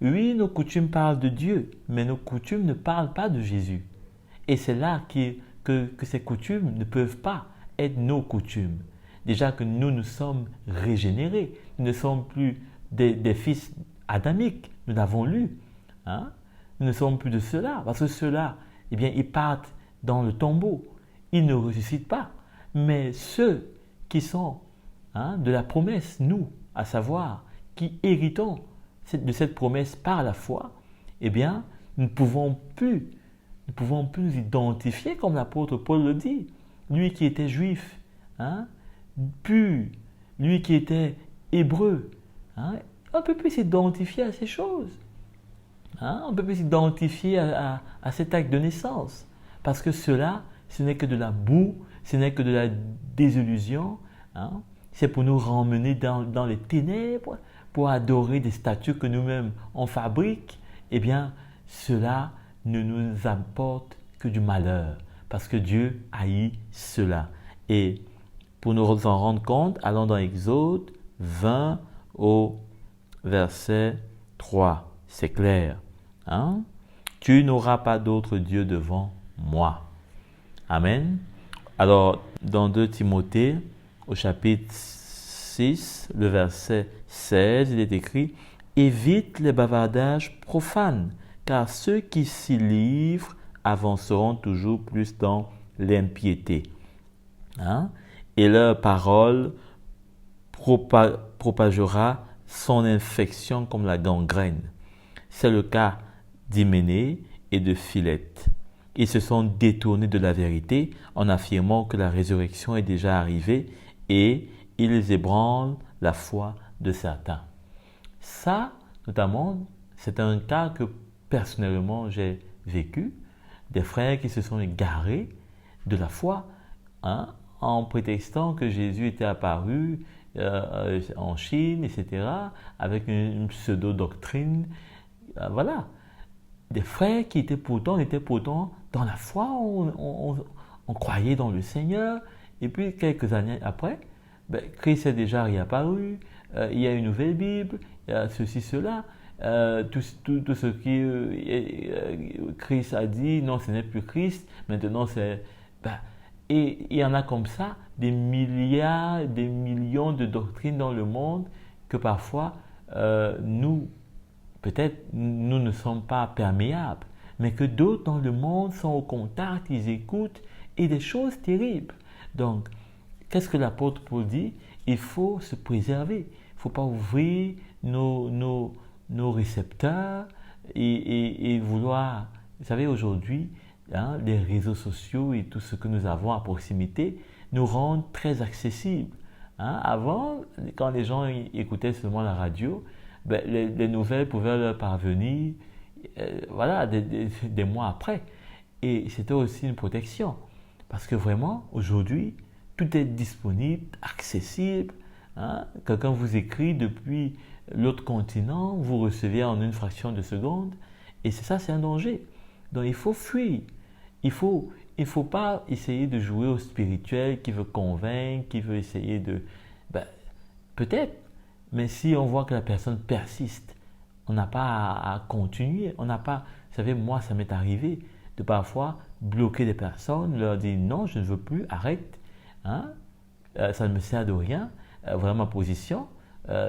Oui, nos coutumes parlent de Dieu, mais nos coutumes ne parlent pas de Jésus. Et c'est là que ces coutumes ne peuvent pas être nos coutumes. Déjà que nous sommes régénérés, nous ne sommes plus des fils adamiques, nous l'avons lu. Nous ne sommes plus de ceux-là, parce que ceux-là, ils partent dans le tombeau, ils ne ressuscitent pas. Mais ceux qui sont de la promesse, nous, à savoir, qui héritons de cette promesse par la foi, nous ne pouvons plus nous identifier comme l'apôtre Paul le dit. Lui qui était juif, pur, lui qui était hébreu, on ne peut plus s'identifier à ces choses. On ne peut plus s'identifier à cet acte de naissance. Parce que cela, ce n'est que de la boue, ce n'est que de la désillusion. C'est pour nous ramener dans les ténèbres, pour adorer des statues que nous-mêmes on fabrique. Cela ne nous apporte que du malheur. Parce que Dieu haït cela. Et pour nous en rendre compte, allons dans Exode 20 au verset 3. C'est clair. Tu n'auras pas d'autre Dieu devant moi. Amen. Alors, dans 2 Timothée, au chapitre 6, le verset 16, il est écrit « Évite les bavardages profanes, car ceux qui s'y livrent avanceront toujours plus dans l'impiété. » Et leur parole propagera son infection comme la gangrène. C'est le cas d'Hyménée et de Philette. Ils se sont détournés de la vérité en affirmant que la résurrection est déjà arrivée et ils ébranlent la foi de certains. Ça, notamment, c'est un cas que personnellement j'ai vécu. Des frères qui se sont égarés de la foi en prétextant que Jésus était apparu en Chine, etc., avec une pseudo-doctrine. Voilà. Des frères qui étaient pourtant dans la foi, on croyait dans le Seigneur, et puis quelques années après, Christ est déjà réapparu, il y a une nouvelle Bible, il y a ceci, cela, tout ce que Christ a dit, non, ce n'est plus Christ, maintenant c'est... et il y en a comme ça, des milliards, des millions de doctrines dans le monde, que parfois, peut-être nous ne sommes pas perméables, mais que d'autres dans le monde sont au contact, ils écoutent, et des choses terribles. Donc, qu'est-ce que l'apôtre Paul dit? Il faut se préserver. Il ne faut pas ouvrir nos récepteurs et vouloir... Vous savez, aujourd'hui, les réseaux sociaux et tout ce que nous avons à proximité nous rendent très accessibles. Avant, quand les gens écoutaient seulement la radio, les nouvelles pouvaient leur parvenir des mois après. Et c'était aussi une protection. Parce que vraiment, aujourd'hui, tout est disponible, accessible. Hein. Quelqu'un vous écrit depuis l'autre continent, vous recevez en une fraction de seconde. Et c'est ça, c'est un danger. Donc il faut fuir. Il faut pas essayer de jouer au spirituel qui veut convaincre, qui veut essayer de... Ben, peut-être, mais si on voit que la personne persiste, on n'a pas à continuer. On n'a pas... Vous savez, moi, ça m'est arrivé de parfois bloquer des personnes, leur dire non, je ne veux plus, arrête. Hein? Ça ne me sert de rien. Voilà ma position.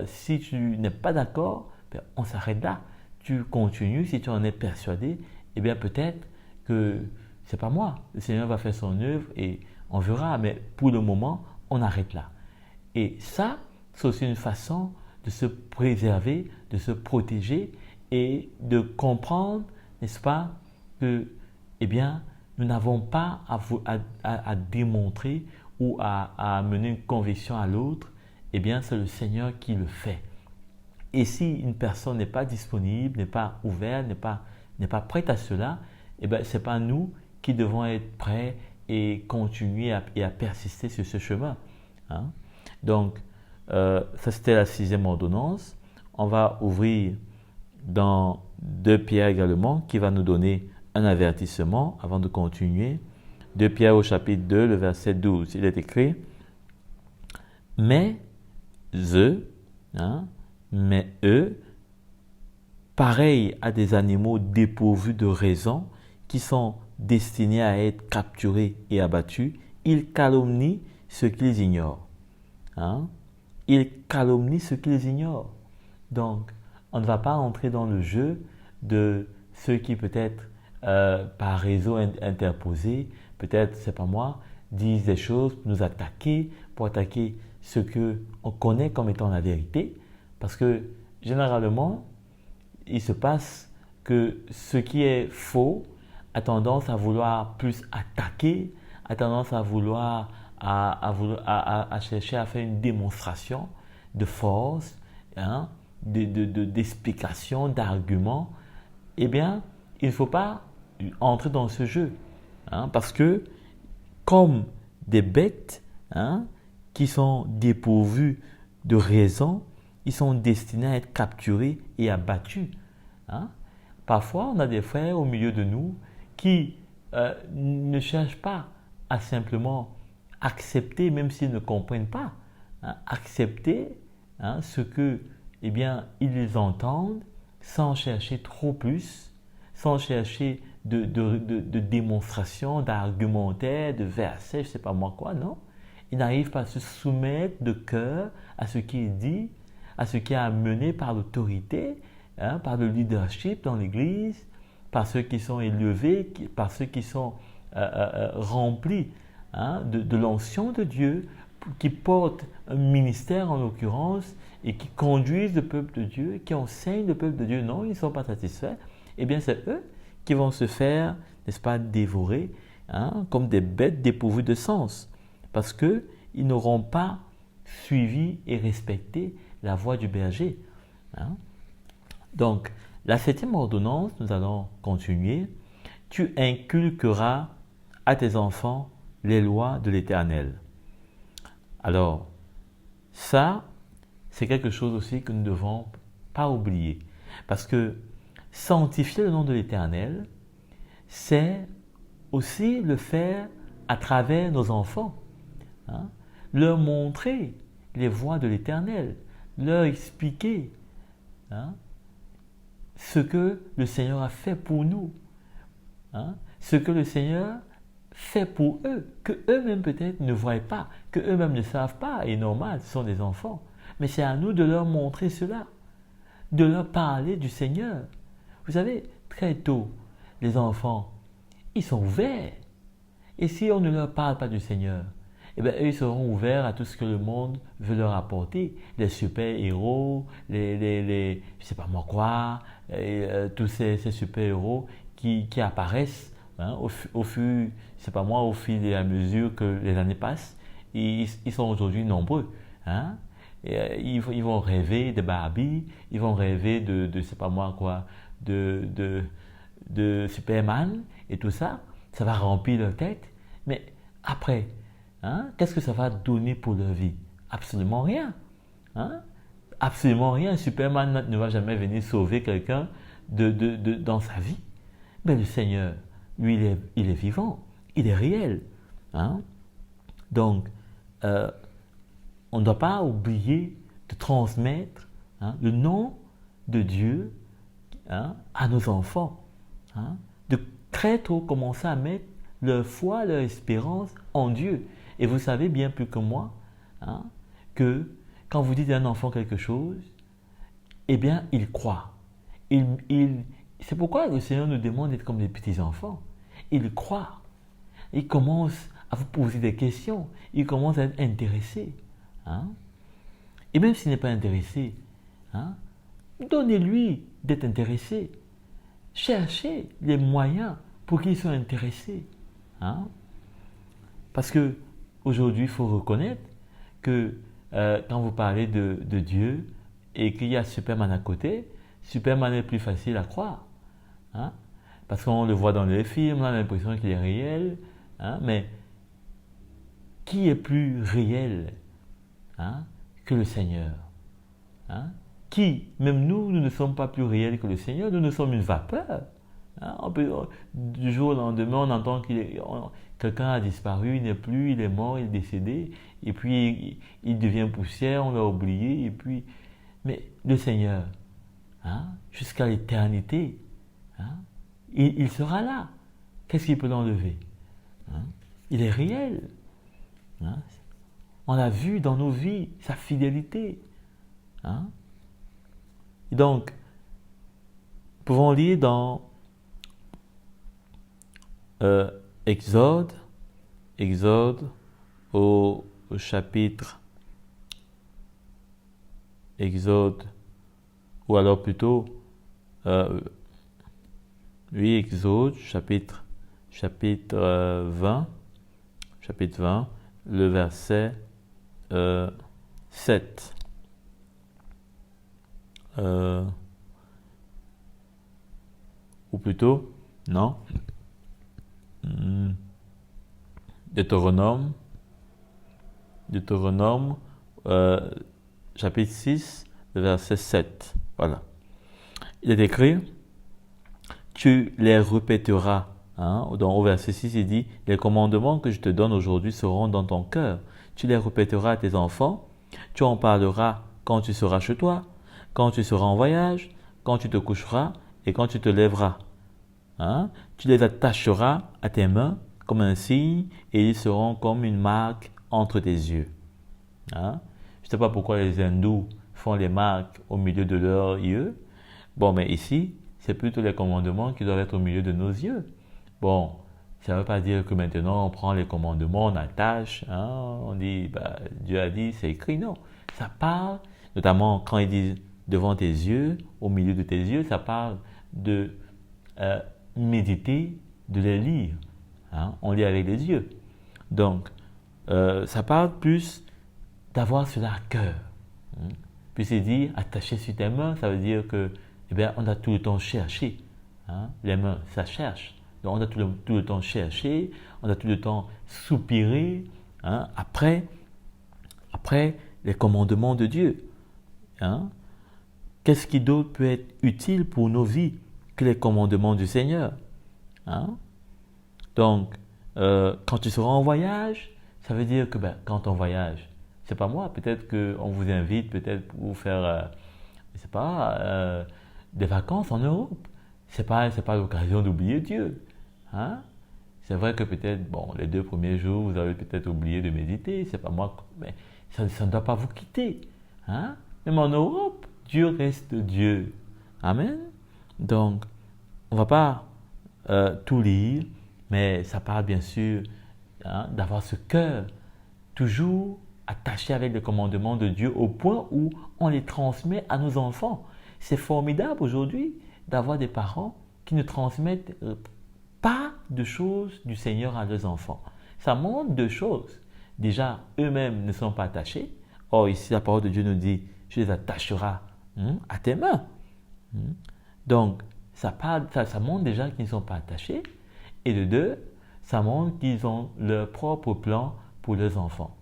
Si tu n'es pas d'accord, ben, on s'arrête là. Tu continues, si tu en es persuadé, eh bien peut-être que c'est pas moi. Le Seigneur va faire son œuvre et on verra. Mais pour le moment, on arrête là. Et ça, c'est aussi une façon de se préserver, de se protéger et de comprendre, n'est-ce pas, que, eh bien, nous n'avons pas à démontrer ou à amener une conviction à l'autre. Eh bien, c'est le Seigneur qui le fait. Et si une personne n'est pas disponible, n'est pas ouverte, n'est pas prête à cela, eh bien, ce n'est pas nous qui devons être prêts et continuer et à persister sur ce chemin. Hein? Donc, ça c'était la 6e ordonnance. On va ouvrir dans 2 Pierre également, qui va nous donner un avertissement avant de continuer. 2 Pierre au chapitre 2, le verset 12, il est écrit « Mais eux, pareils à des animaux dépourvus de raison, qui sont destinés à être capturés et abattus, ils calomnient ce qu'ils ignorent. » Hein? Ils calomnient ce qu'ils ignorent. Donc, on ne va pas entrer dans le jeu de ceux qui peut-être, par réseau interposé, peut-être, c'est pas moi, disent des choses pour nous attaquer, pour attaquer ce qu'on connaît comme étant la vérité. Parce que, généralement, il se passe que ce qui est faux a tendance à vouloir plus attaquer, a tendance à vouloir à chercher à faire une démonstration de force, hein, d'explication, d'arguments. Eh bien, il ne faut pas entrer dans ce jeu. Hein, parce que, comme des bêtes, hein, qui sont dépourvues de raison, ils sont destinés à être capturés et abattus. Hein. Parfois, on a des frères au milieu de nous qui ne cherchent pas à simplement accepter, même s'ils ne comprennent pas, hein, accepter, hein, ce que, eh bien, ils entendent sans chercher trop plus, sans chercher de démonstration, d'argumentaire, de versets, je ne sais pas moi quoi, non. Ils n'arrivent pas à se soumettre de cœur à ce qui est dit, à ce qui est amené par l'autorité, hein, par le leadership dans l'Église, par ceux qui sont élevés, par ceux qui sont remplis, hein, de l'onction de Dieu, qui portent un ministère en l'occurrence et qui conduisent le peuple de Dieu, qui enseignent le peuple de Dieu. Non, ils ne sont pas satisfaits. Eh bien, c'est eux qui vont se faire, n'est-ce pas, dévorer, hein, comme des bêtes dépourvues de sens, parce qu'ils n'auront pas suivi et respecté la voie du berger. Hein. Donc, la 7e ordonnance, nous allons continuer. Tu inculqueras à tes enfants les lois de l'Éternel. Alors, ça, c'est quelque chose aussi que nous ne devons pas oublier. Parce que sanctifier le nom de l'Éternel, c'est aussi le faire à travers nos enfants. Hein? Leur montrer les voies de l'Éternel, leur expliquer, hein, ce que le Seigneur a fait pour nous, hein, ce que le Seigneur fait pour eux, que eux-mêmes peut-être ne voient pas, que eux-mêmes ne savent pas, et normal, ce sont des enfants. Mais c'est à nous de leur montrer cela, de leur parler du Seigneur. Vous savez, très tôt, les enfants, ils sont ouverts. Et si on ne leur parle pas du Seigneur, eh bien, eux, ils seront ouverts à tout ce que le monde veut leur apporter. Les super-héros, je ne sais pas moi quoi, tous ces super-héros qui apparaissent, hein, au fil, je sais pas moi, au fil et à mesure que les années passent. Ils sont aujourd'hui nombreux. Hein. Et, ils vont rêver de Barbie, ils vont rêver de je sais pas moi quoi, de Superman et tout ça. Ça va remplir leur tête. Mais après, hein, qu'est-ce que ça va donner pour leur vie? Absolument rien. Hein? Absolument rien. Superman ne va jamais venir sauver quelqu'un dans sa vie. Mais le Seigneur, lui, il est vivant, il est réel. Hein? Donc, on ne doit pas oublier de transmettre, hein, le nom de Dieu, hein, à nos enfants. Hein? De très tôt commencer à mettre leur foi, leur espérance en Dieu. Et vous savez bien plus que moi, hein, que quand vous dites à un enfant quelque chose, eh bien, il croit. C'est pourquoi le Seigneur nous demande d'être comme des petits-enfants. Il croit. Il commence à vous poser des questions. Il commence à être intéressé. Hein? Et même s'il n'est pas intéressé, hein, donnez-lui d'être intéressé. Cherchez les moyens pour qu'il soit intéressé. Hein? Parce que aujourd'hui, il faut reconnaître que quand vous parlez de Dieu et qu'il y a Superman à côté, Superman est plus facile à croire. Hein? Parce qu'on le voit dans les films, on a l'impression qu'il est réel. Hein? Mais qui est plus réel, hein, que le Seigneur? Hein? Qui, même nous ne sommes pas plus réels que le Seigneur, nous sommes une vapeur. Hein? Du jour au lendemain, on entend quelqu'un a disparu, il n'est plus, il est mort, il est décédé, et puis il devient poussière, on l'a oublié, et puis... Mais le Seigneur, hein, jusqu'à l'éternité, hein, il sera là. Qu'est-ce qu'il peut l'enlever? Hein? Il est réel. Hein? On l'a vu dans nos vies, sa fidélité. Hein? Et donc, nous pouvons lire dans Exode au chapitre, Exode, ou alors plutôt, oui, Exode, chapitre 20, le verset 7. Ou plutôt, non, Deutéronome, chapitre 6, le verset 7. Voilà. Il est écrit, tu les répéteras. Hein? Au verset 6, il dit, les commandements que je te donne aujourd'hui seront dans ton cœur. Tu les répéteras à tes enfants. Tu en parleras quand tu seras chez toi, quand tu seras en voyage, quand tu te coucheras et quand tu te lèveras. Hein? Tu les attacheras à tes mains comme un signe et ils seront comme une marque entre tes yeux. Hein? Je ne sais pas pourquoi les hindous font les marques au milieu de leurs yeux. Bon, mais ici, c'est plutôt les commandements qui doivent être au milieu de nos yeux. Bon, ça ne veut pas dire que maintenant on prend les commandements, on attache, hein, on dit, Dieu a dit, c'est écrit. Non, ça parle, notamment quand il dit devant tes yeux, au milieu de tes yeux, ça parle de méditer, de les lire. Hein, on lit avec les yeux. Donc, ça parle plus d'avoir cela à cœur. Hein. Puis c'est dit, attaché sur tes mains, ça veut dire que, eh bien, on a tout le temps cherché. Hein, les mains, ça cherche. Donc, on a tout le temps cherché, on a tout le temps soupiré, hein, après les commandements de Dieu. Hein. Qu'est-ce qui d'autre peut être utile pour nos vies que les commandements du Seigneur? Hein? Donc, quand tu seras en voyage, ça veut dire que quand on voyage, c'est pas moi, peut-être qu'on vous invite peut-être pour faire, je sais pas, des vacances en Europe. C'est pas l'occasion d'oublier Dieu. Hein? C'est vrai que peut-être, bon, les 2 premiers jours, vous avez peut-être oublié de méditer, c'est pas moi, mais ça ne doit pas vous quitter. Hein? Même en Europe, Dieu reste Dieu. Amen. Donc, on ne va pas tout lire, mais ça parle bien sûr, hein, d'avoir ce cœur toujours attaché avec les commandements de Dieu au point où on les transmet à nos enfants. C'est formidable aujourd'hui d'avoir des parents qui ne transmettent pas de choses du Seigneur à leurs enfants. Ça montre 2 choses. Déjà, eux-mêmes ne sont pas attachés. Or, ici, la parole de Dieu nous dit, tu les attacheras à tes mains. Donc, ça montre déjà qu'ils ne sont pas attachés. Et de 2, ça montre qu'ils ont leur propre plan pour leurs enfants.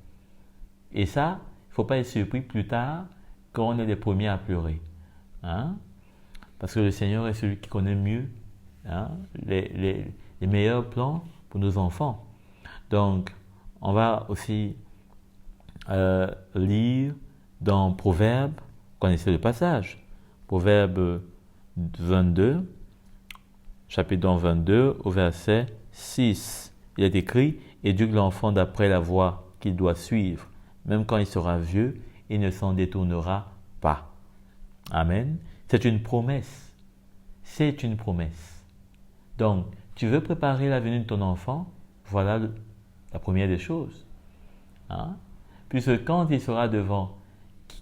Et ça, il ne faut pas être surpris plus tard quand on est les premiers à pleurer. Hein? Parce que le Seigneur est celui qui connaît mieux, hein, les meilleurs plans pour nos enfants. Donc, on va aussi lire dans Proverbes, vous connaissez le passage, Proverbe 22, chapitre 22, au verset 6. Il est écrit « Éduque l'enfant d'après la voie qu'il doit suivre. Même quand il sera vieux, il ne s'en détournera pas. » Amen. C'est une promesse. C'est une promesse. Donc, tu veux préparer la venue de ton enfant? Voilà la première des choses. Hein? Puisque quand il sera devant,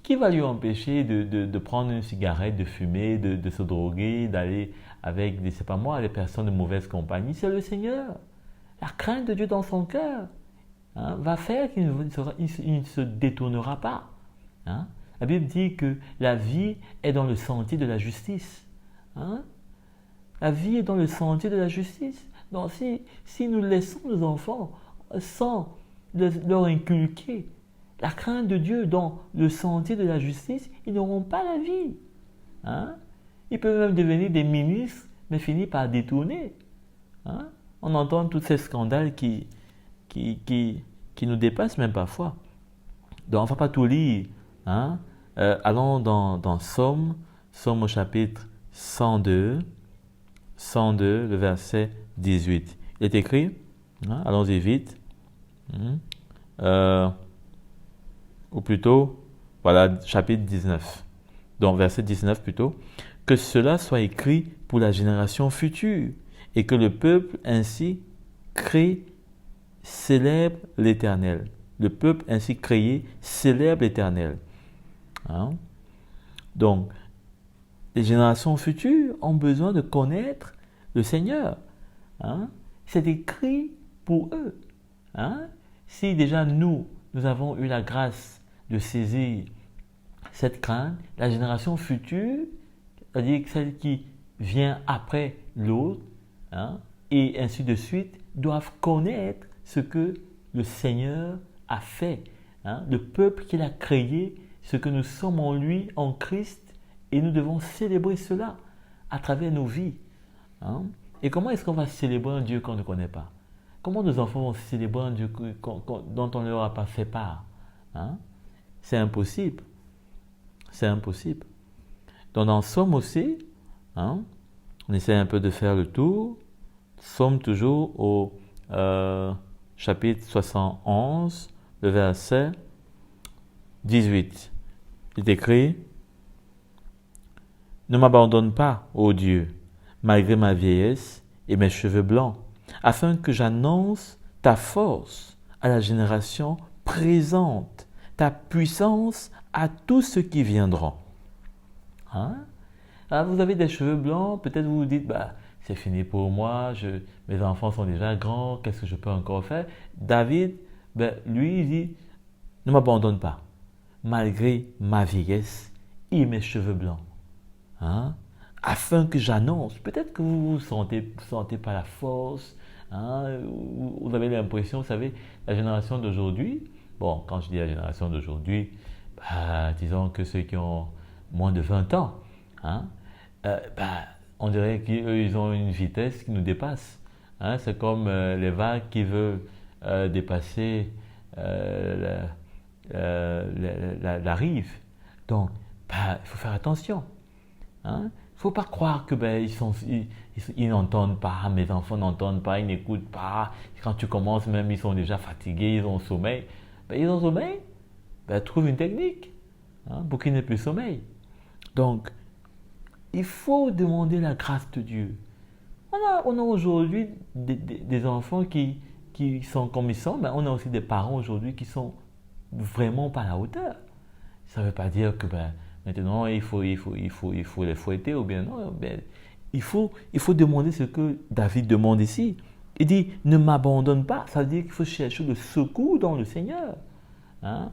qui va lui empêcher de prendre une cigarette, de fumer, de se droguer, d'aller avec, je ne sais pas moi, les personnes de mauvaise compagnie? C'est le Seigneur. La crainte de Dieu dans son cœur, hein, va faire qu'il ne se détournera pas. Hein? La Bible dit que la vie est dans le sentier de la justice. Hein? La vie est dans le sentier de la justice. Donc si nous laissons nos enfants sans leur inculquer la crainte de Dieu dans le sentier de la justice, ils n'auront pas la vie. Hein? Ils peuvent même devenir des ministres, mais finir par détourner. Hein? On entend tous ces scandales qui nous dépassent même parfois. Donc on ne va pas tout lire. Hein? Allons dans Somme au chapitre 102, le verset 18. Il est écrit, hein? Allons-y vite. Ou plutôt, voilà, chapitre 19. Donc verset 19 plutôt. Que cela soit écrit pour la génération future et que le peuple ainsi crée, célèbre l'Éternel. Le peuple ainsi créé célèbre l'Éternel. Hein? Donc, les générations futures ont besoin de connaître le Seigneur. Hein? C'est écrit pour eux. Hein? Si déjà nous avons eu la grâce de saisir cette crainte, la génération future, c'est-à-dire celle qui vient après l'autre, hein, et ainsi de suite, doivent connaître ce que le Seigneur a fait. Hein, le peuple qu'il a créé, ce que nous sommes en lui, en Christ, et nous devons célébrer cela à travers nos vies. Hein. Et comment est-ce qu'on va célébrer un Dieu qu'on ne connaît pas? Comment nos enfants vont célébrer un Dieu dont on ne leur a pas fait part? Hein? C'est impossible. C'est impossible. Donc dans Somme aussi, hein, on essaie un peu de faire le tour. Somme toujours au chapitre 71, le verset 18. Il est écrit « Ne m'abandonne pas, ô Dieu, malgré ma vieillesse et mes cheveux blancs, afin que j'annonce ta force à la génération présente, ta puissance à tous ceux qui viendront. » Hein? Alors, vous avez des cheveux blancs, peut-être vous vous dites, c'est fini pour moi, mes enfants sont déjà grands, qu'est-ce que je peux encore faire? David, lui, il dit, ne m'abandonne pas, malgré ma vieillesse et mes cheveux blancs. Hein? Afin que j'annonce, peut-être que vous ne sentez pas la force, hein? Vous avez l'impression, vous savez, la génération d'aujourd'hui, bon, quand je dis la génération d'aujourd'hui, disons que ceux qui ont moins de 20 ans, hein, on dirait qu'ils ont une vitesse qui nous dépasse. Hein? C'est comme les vagues qui veulent dépasser la rive. Donc, il faut faire attention. Hein? Il ne faut pas croire que ils n'entendent pas, mes enfants n'entendent pas, ils n'écoutent pas. Quand tu commences même, ils sont déjà fatigués, ils ont sommeil. Ils ont sommeil, trouve une technique, hein, pour qu'ils n'aient plus sommeil. Donc, il faut demander la grâce de Dieu. On a aujourd'hui des enfants qui sont comme ils sont, mais on a aussi des parents aujourd'hui qui sont vraiment pas à la hauteur. Ça ne veut pas dire que maintenant il faut les fouetter ou bien non. Il faut demander ce que David demande ici. Il dit ne m'abandonne pas. Ça veut dire qu'il faut chercher le secours dans le Seigneur. Hein?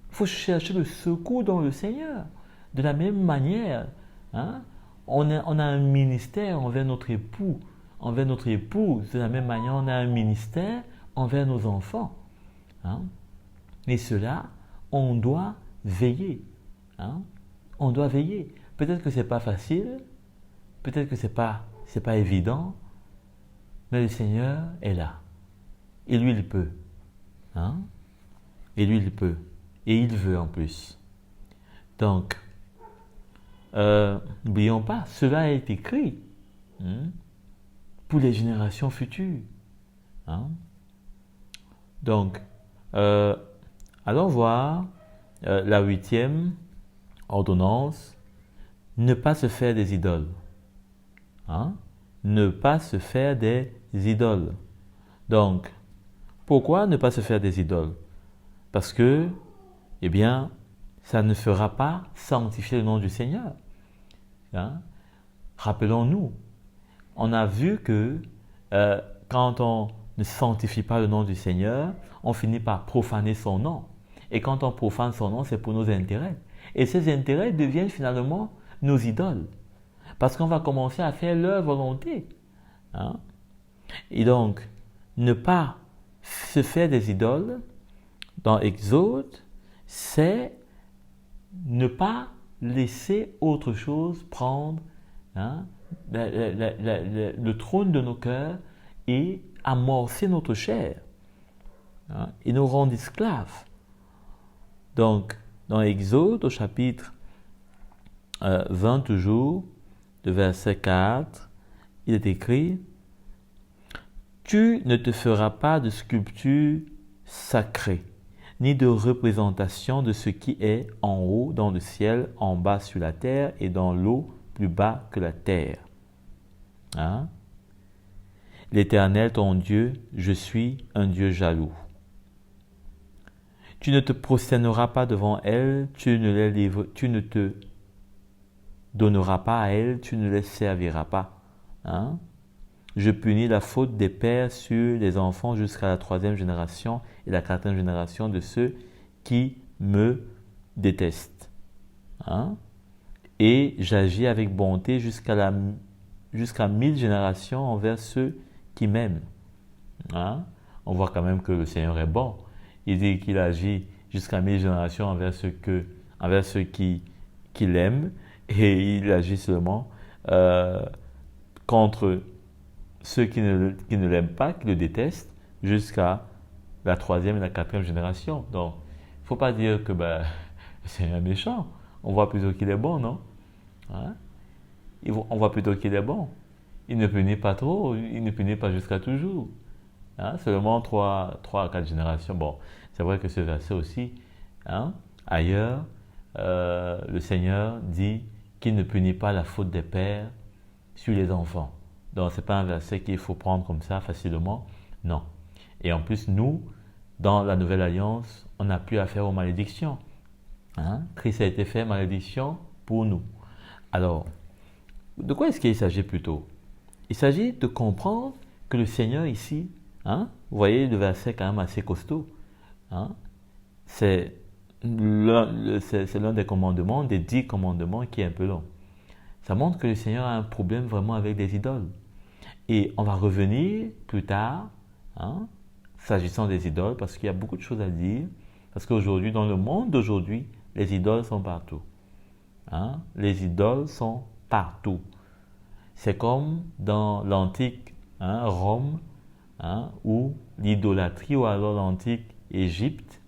Il faut chercher le secours dans le Seigneur. De la même manière, hein, on a un ministère envers notre époux. envers notre épouse. De la même manière, on a un ministère envers nos enfants. Hein? Et cela, on doit veiller. Hein? On doit veiller. Peut-être que ce n'est pas facile, peut-être que ce n'est pas évident, mais le Seigneur est là. Et lui, il peut. Hein? Et lui, il peut. Et il veut en plus. Donc, n'oublions pas, cela est écrit pour les générations futures. Hein? Donc, allons voir la 8e ordonnance, ne pas se faire des idoles. Hein? Ne pas se faire des idoles. Donc, pourquoi ne pas se faire des idoles? Parce que, eh bien, ça ne fera pas sanctifier le nom du Seigneur. Hein? Rappelons-nous, on a vu que quand on ne sanctifie pas le nom du Seigneur, on finit par profaner son nom. Et quand on profane son nom, c'est pour nos intérêts. Et ces intérêts deviennent finalement nos idoles. Parce qu'on va commencer à faire leur volonté. Hein? Et donc, ne pas se faire des idoles, dans Exode, c'est ne pas laisser autre chose prendre le trône de nos cœurs et amorcer notre chair et nous rendre esclaves. Donc, dans Exode, au chapitre 20 toujours, de verset 4, il est écrit « Tu ne te feras pas de sculpture sacrée, ni de représentation de ce qui est en haut dans le ciel, en bas sur la terre et dans l'eau plus bas que la terre. Hein? L'Éternel, ton Dieu, je suis un Dieu jaloux. Tu ne te prosterneras pas devant elles, tu ne te donneras pas à elles, tu ne les serviras pas. Hein? Je punis la faute des pères sur les enfants jusqu'à la 3e génération et la 4e génération de ceux qui me détestent. Hein? Et j'agis avec bonté jusqu'à 1000 générations envers ceux qui m'aiment. Hein? On voit quand même que le Seigneur est bon. Il dit qu'il agit jusqu'à 1000 générations envers ceux qui l'aiment, et il agit seulement contre ceux qui ne l'aiment pas, qui le détestent, jusqu'à la 3e et la 4e génération. Donc, il ne faut pas dire que le Seigneur est méchant. On voit plutôt qu'il est bon, non? Hein? On voit plutôt qu'il est bon. Il ne punit pas trop, il ne punit pas jusqu'à toujours. Hein? Seulement 3 à 4 générations. Bon, c'est vrai que ce verset aussi, ailleurs, le Seigneur dit qu'il ne punit pas la faute des pères sur les enfants. Donc, ce n'est pas un verset qu'il faut prendre comme ça facilement. Non. Et en plus, nous, dans la Nouvelle Alliance, on n'a plus affaire aux malédictions. Hein? Christ a été fait malédiction pour nous. Alors, de quoi est-ce qu'il s'agit plutôt? Il s'agit de comprendre que le Seigneur ici, vous voyez le verset quand même assez costaud, c'est l'un des commandements, des 10 commandements qui est un peu long. Ça montre que le Seigneur a un problème vraiment avec des idoles. Et on va revenir plus tard, s'agissant des idoles, parce qu'il y a beaucoup de choses à dire. Parce qu'aujourd'hui, dans le monde d'aujourd'hui, les idoles sont partout. Les idoles sont partout. C'est comme dans l'antique Rome, ou l'idolâtrie, ou alors l'antique Égypte.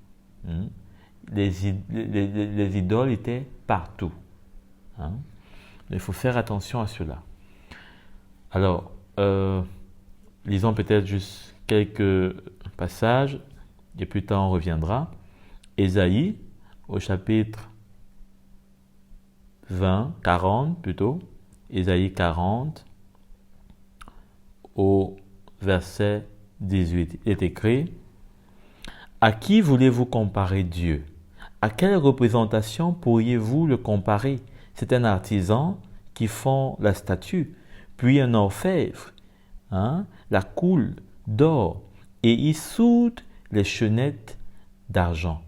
Les idoles étaient partout. Il faut faire attention à cela. Alors, lisons peut-être juste quelques passages, et plus tard on reviendra. Ésaïe, au chapitre 40 plutôt, Ésaïe 40, au verset 18, est écrit « À qui voulez-vous comparer Dieu? À quelle représentation pourriez-vous le comparer? C'est un artisan qui fond la statue, puis un orfèvre, la coule d'or, et il soude les chaînettes d'argent.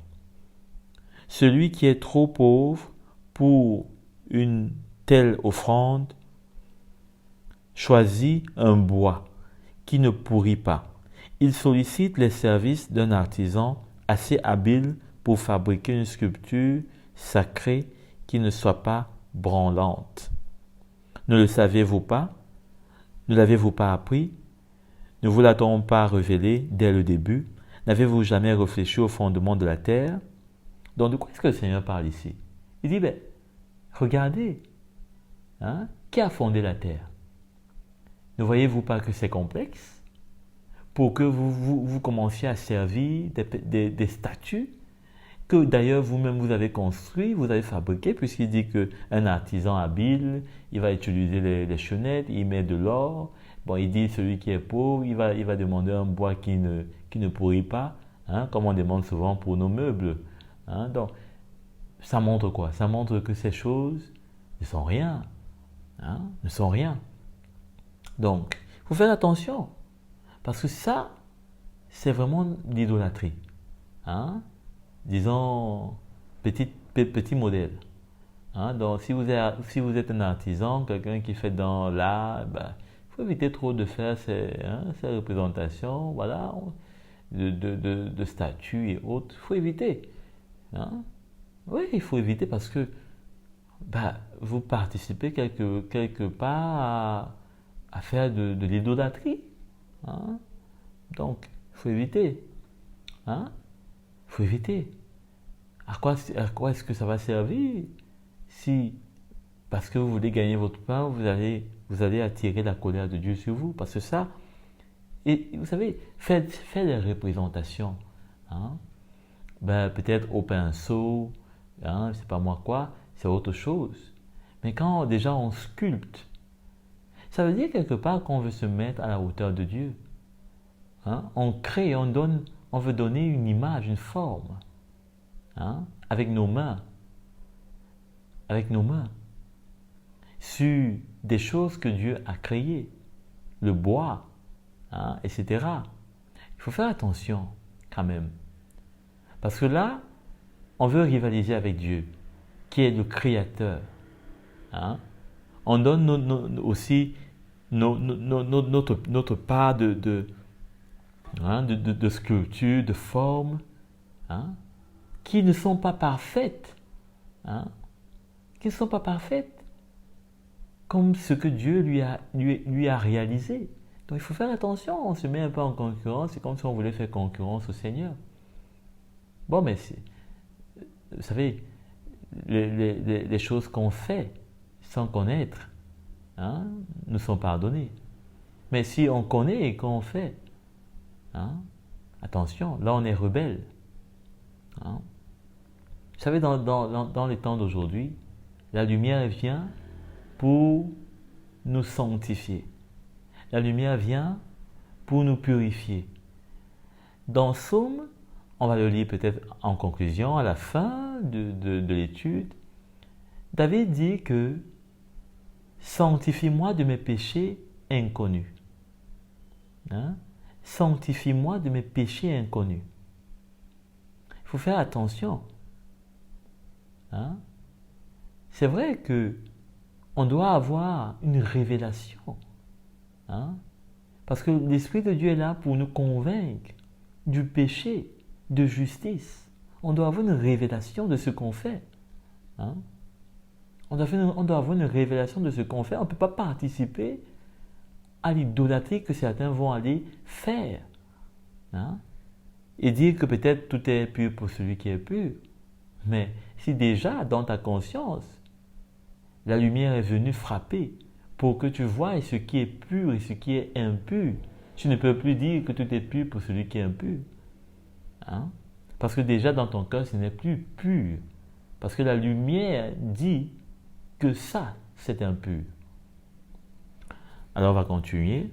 Celui qui est trop pauvre pour une telle offrande choisit un bois qui ne pourrit pas. Il sollicite les services d'un artisan assez habile pour fabriquer une sculpture sacrée qui ne soit pas branlante. Ne le saviez-vous pas? Ne l'avez-vous pas appris? Ne vous l'a-t-on pas révélé dès le début? N'avez-vous jamais réfléchi au fondement de la terre? Donc, de quoi est-ce que le Seigneur parle ici? Il dit, regardez, qui a fondé la terre? Ne voyez-vous pas que c'est complexe? Pour que vous commenciez à servir des statues que d'ailleurs vous-même vous avez construit, vous avez fabriqué, puisqu'il dit qu'un artisan habile, il va utiliser les chaînettes, il met de l'or. Bon, il dit celui qui est pauvre, il va demander un bois qui ne pourrit pas, comme on demande souvent pour nos meubles. Donc, ça montre quoi? Ça montre que ces choses ne sont rien. Ne sont rien. Donc, il faut faire attention. Parce que ça, c'est vraiment l'idolâtrie. Disons, petit modèle. Donc, si vous êtes un artisan, quelqu'un qui fait dans l'art, il faut éviter trop de faire ces représentations, voilà, de statues et autres. Il faut éviter. Oui, il faut éviter parce que vous participez quelque part à faire de l'idolâtrie. Donc, il faut éviter. Il faut éviter. À quoi est-ce que ça va servir si, parce que vous voulez gagner votre pain, vous allez attirer la colère de Dieu sur vous? Parce que ça, et vous savez, faites des représentations. Peut-être au pinceau, je ne sais pas moi quoi, c'est autre chose. Mais quand déjà on sculpte, ça veut dire quelque part qu'on veut se mettre à la hauteur de Dieu. On crée, on veut donner une image, une forme. Avec nos mains. Avec nos mains. Sur des choses que Dieu a créées. Le bois, etc. Il faut faire attention quand même. Parce que là, on veut rivaliser avec Dieu, qui est le Créateur. On donne aussi notre part de sculpture, de forme, qui ne sont pas parfaites. Qui ne sont pas parfaites. Comme ce que Dieu lui a réalisé. Donc il faut faire attention, on se met un peu en concurrence, c'est comme si on voulait faire concurrence au Seigneur. Bon, mais vous savez, les choses qu'on fait sans connaître nous sont pardonnées. Mais si on connaît et qu'on fait, attention, là on est rebelle. Vous savez, dans les temps d'aujourd'hui, la lumière vient pour nous sanctifier. La lumière vient pour nous purifier. Dans Psaume, on va le lire peut-être en conclusion, à la fin de l'étude, David dit que « Sanctifie-moi de mes péchés inconnus. » Sanctifie-moi de mes péchés inconnus. Il faut faire attention. C'est vrai que on doit avoir une révélation. Parce que l'Esprit de Dieu est là pour nous convaincre du péché, de justice. On doit avoir une révélation de ce qu'on fait. On doit avoir une révélation de ce qu'on fait. On ne peut pas participer à l'idolâtrie que certains vont aller faire. Et dire que peut-être tout est pur pour celui qui est pur. Mais si déjà dans ta conscience, la lumière est venue frapper pour que tu vois ce qui est pur et ce qui est impur, tu ne peux plus dire que tout est pur pour celui qui est impur. Parce que déjà dans ton cœur, ce n'est plus pur. Parce que la lumière dit que ça, c'est impur. Alors on va continuer.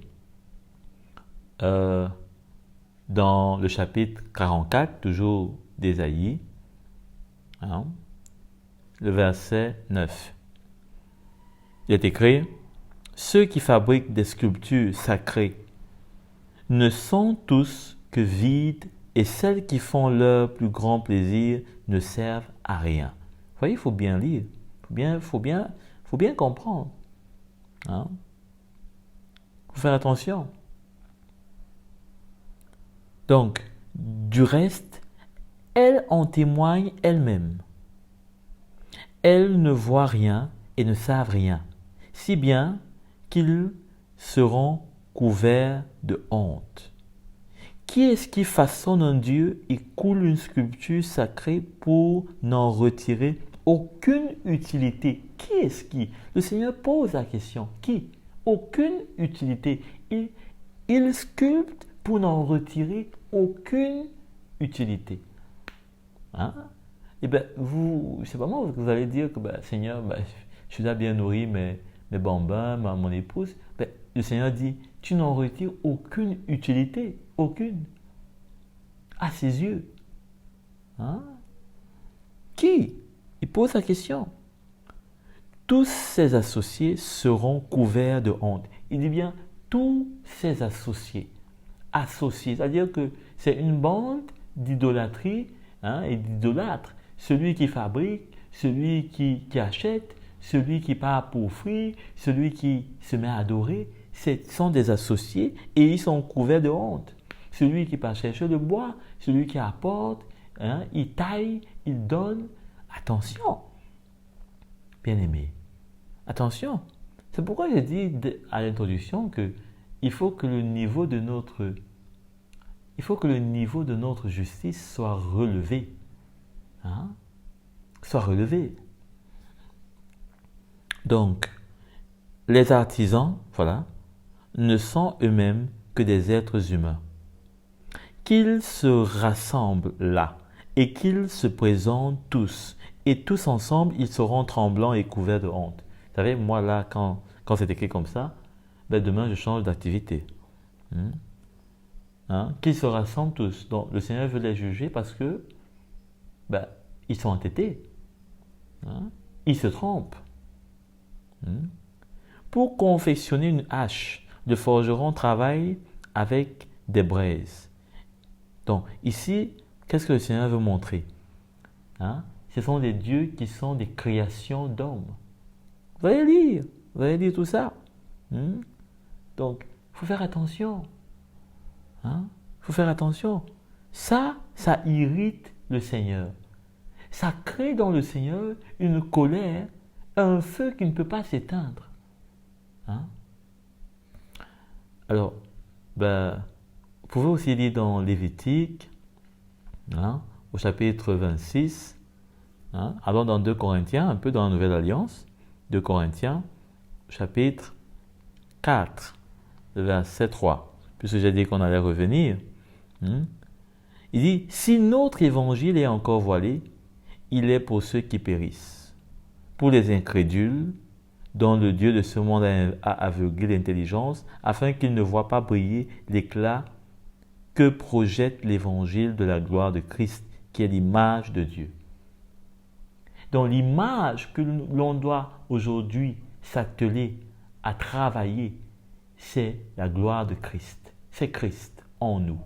Dans le chapitre 44, toujours d'Ésaïe, le verset 9. Il est écrit « Ceux qui fabriquent des sculptures sacrées ne sont tous que vides et celles qui font leur plus grand plaisir ne servent à rien. » Vous voyez, il faut bien lire, il faut bien comprendre. faut faire attention. Donc, du reste, elles en témoignent elles-mêmes. Elles ne voient rien et ne savent rien, si bien qu'ils seront couverts de honte. Qui est-ce qui façonne un Dieu et coule une sculpture sacrée pour n'en retirer aucune utilité? Qui est-ce qui? Le Seigneur pose la question. Qui? Aucune utilité. Il sculpte pour n'en retirer aucune utilité. Hein? Et bien, c'est pas moi que vous allez dire que Seigneur, je suis là bien nourri, mes bambins, mon épouse. Le Seigneur dit, tu n'en retires aucune utilité, aucune, à ses yeux. Hein? Qui? Il pose la question. Tous ses associés seront couverts de honte. Il dit bien tous ses associés. Associés, c'est-à-dire que c'est une bande d'idolâtrie et d'idolâtres. Celui qui fabrique, celui qui achète, celui qui part pour offrir, celui qui se met à adorer, ce sont des associés et ils sont couverts de honte. Celui qui part chercher le bois, celui qui apporte, il taille, il donne. Attention, bien-aimés, attention. C'est pourquoi j'ai dit à l'introduction que il faut que le niveau de notre justice soit relevé. Soit relevé. Donc, les artisans, ne sont eux-mêmes que des êtres humains. Qu'ils se rassemblent là et qu'ils se présentent tous. Et tous ensemble, ils seront tremblants et couverts de honte. Vous savez, moi là, quand c'est écrit comme ça, demain je change d'activité. Qu'ils se rassemblent tous. Donc le Seigneur veut les juger parce que ils sont entêtés. Ils se trompent. Pour confectionner une hache, le forgeron travaille avec des braises. Donc ici, qu'est-ce que le Seigneur veut montrer? Ce sont des dieux qui sont des créations d'hommes. Vous allez lire tout ça. Donc, il faut faire attention. Faut faire attention. Ça irrite le Seigneur. Ça crée dans le Seigneur une colère, un feu qui ne peut pas s'éteindre. Alors, vous pouvez aussi lire dans Lévitique, au chapitre 26, allons dans 2 Corinthiens, un peu dans la Nouvelle Alliance, 2 Corinthiens, chapitre 4, verset 3, puisque j'ai dit qu'on allait revenir. Il dit, si notre évangile est encore voilé, il est pour ceux qui périssent, pour les incrédules, dont le Dieu de ce monde a aveuglé l'intelligence, afin qu'ils ne voient pas briller l'éclat que projette l'évangile de la gloire de Christ, qui est l'image de Dieu. Donc l'image que l'on doit aujourd'hui s'atteler à travailler, c'est la gloire de Christ. C'est Christ en nous.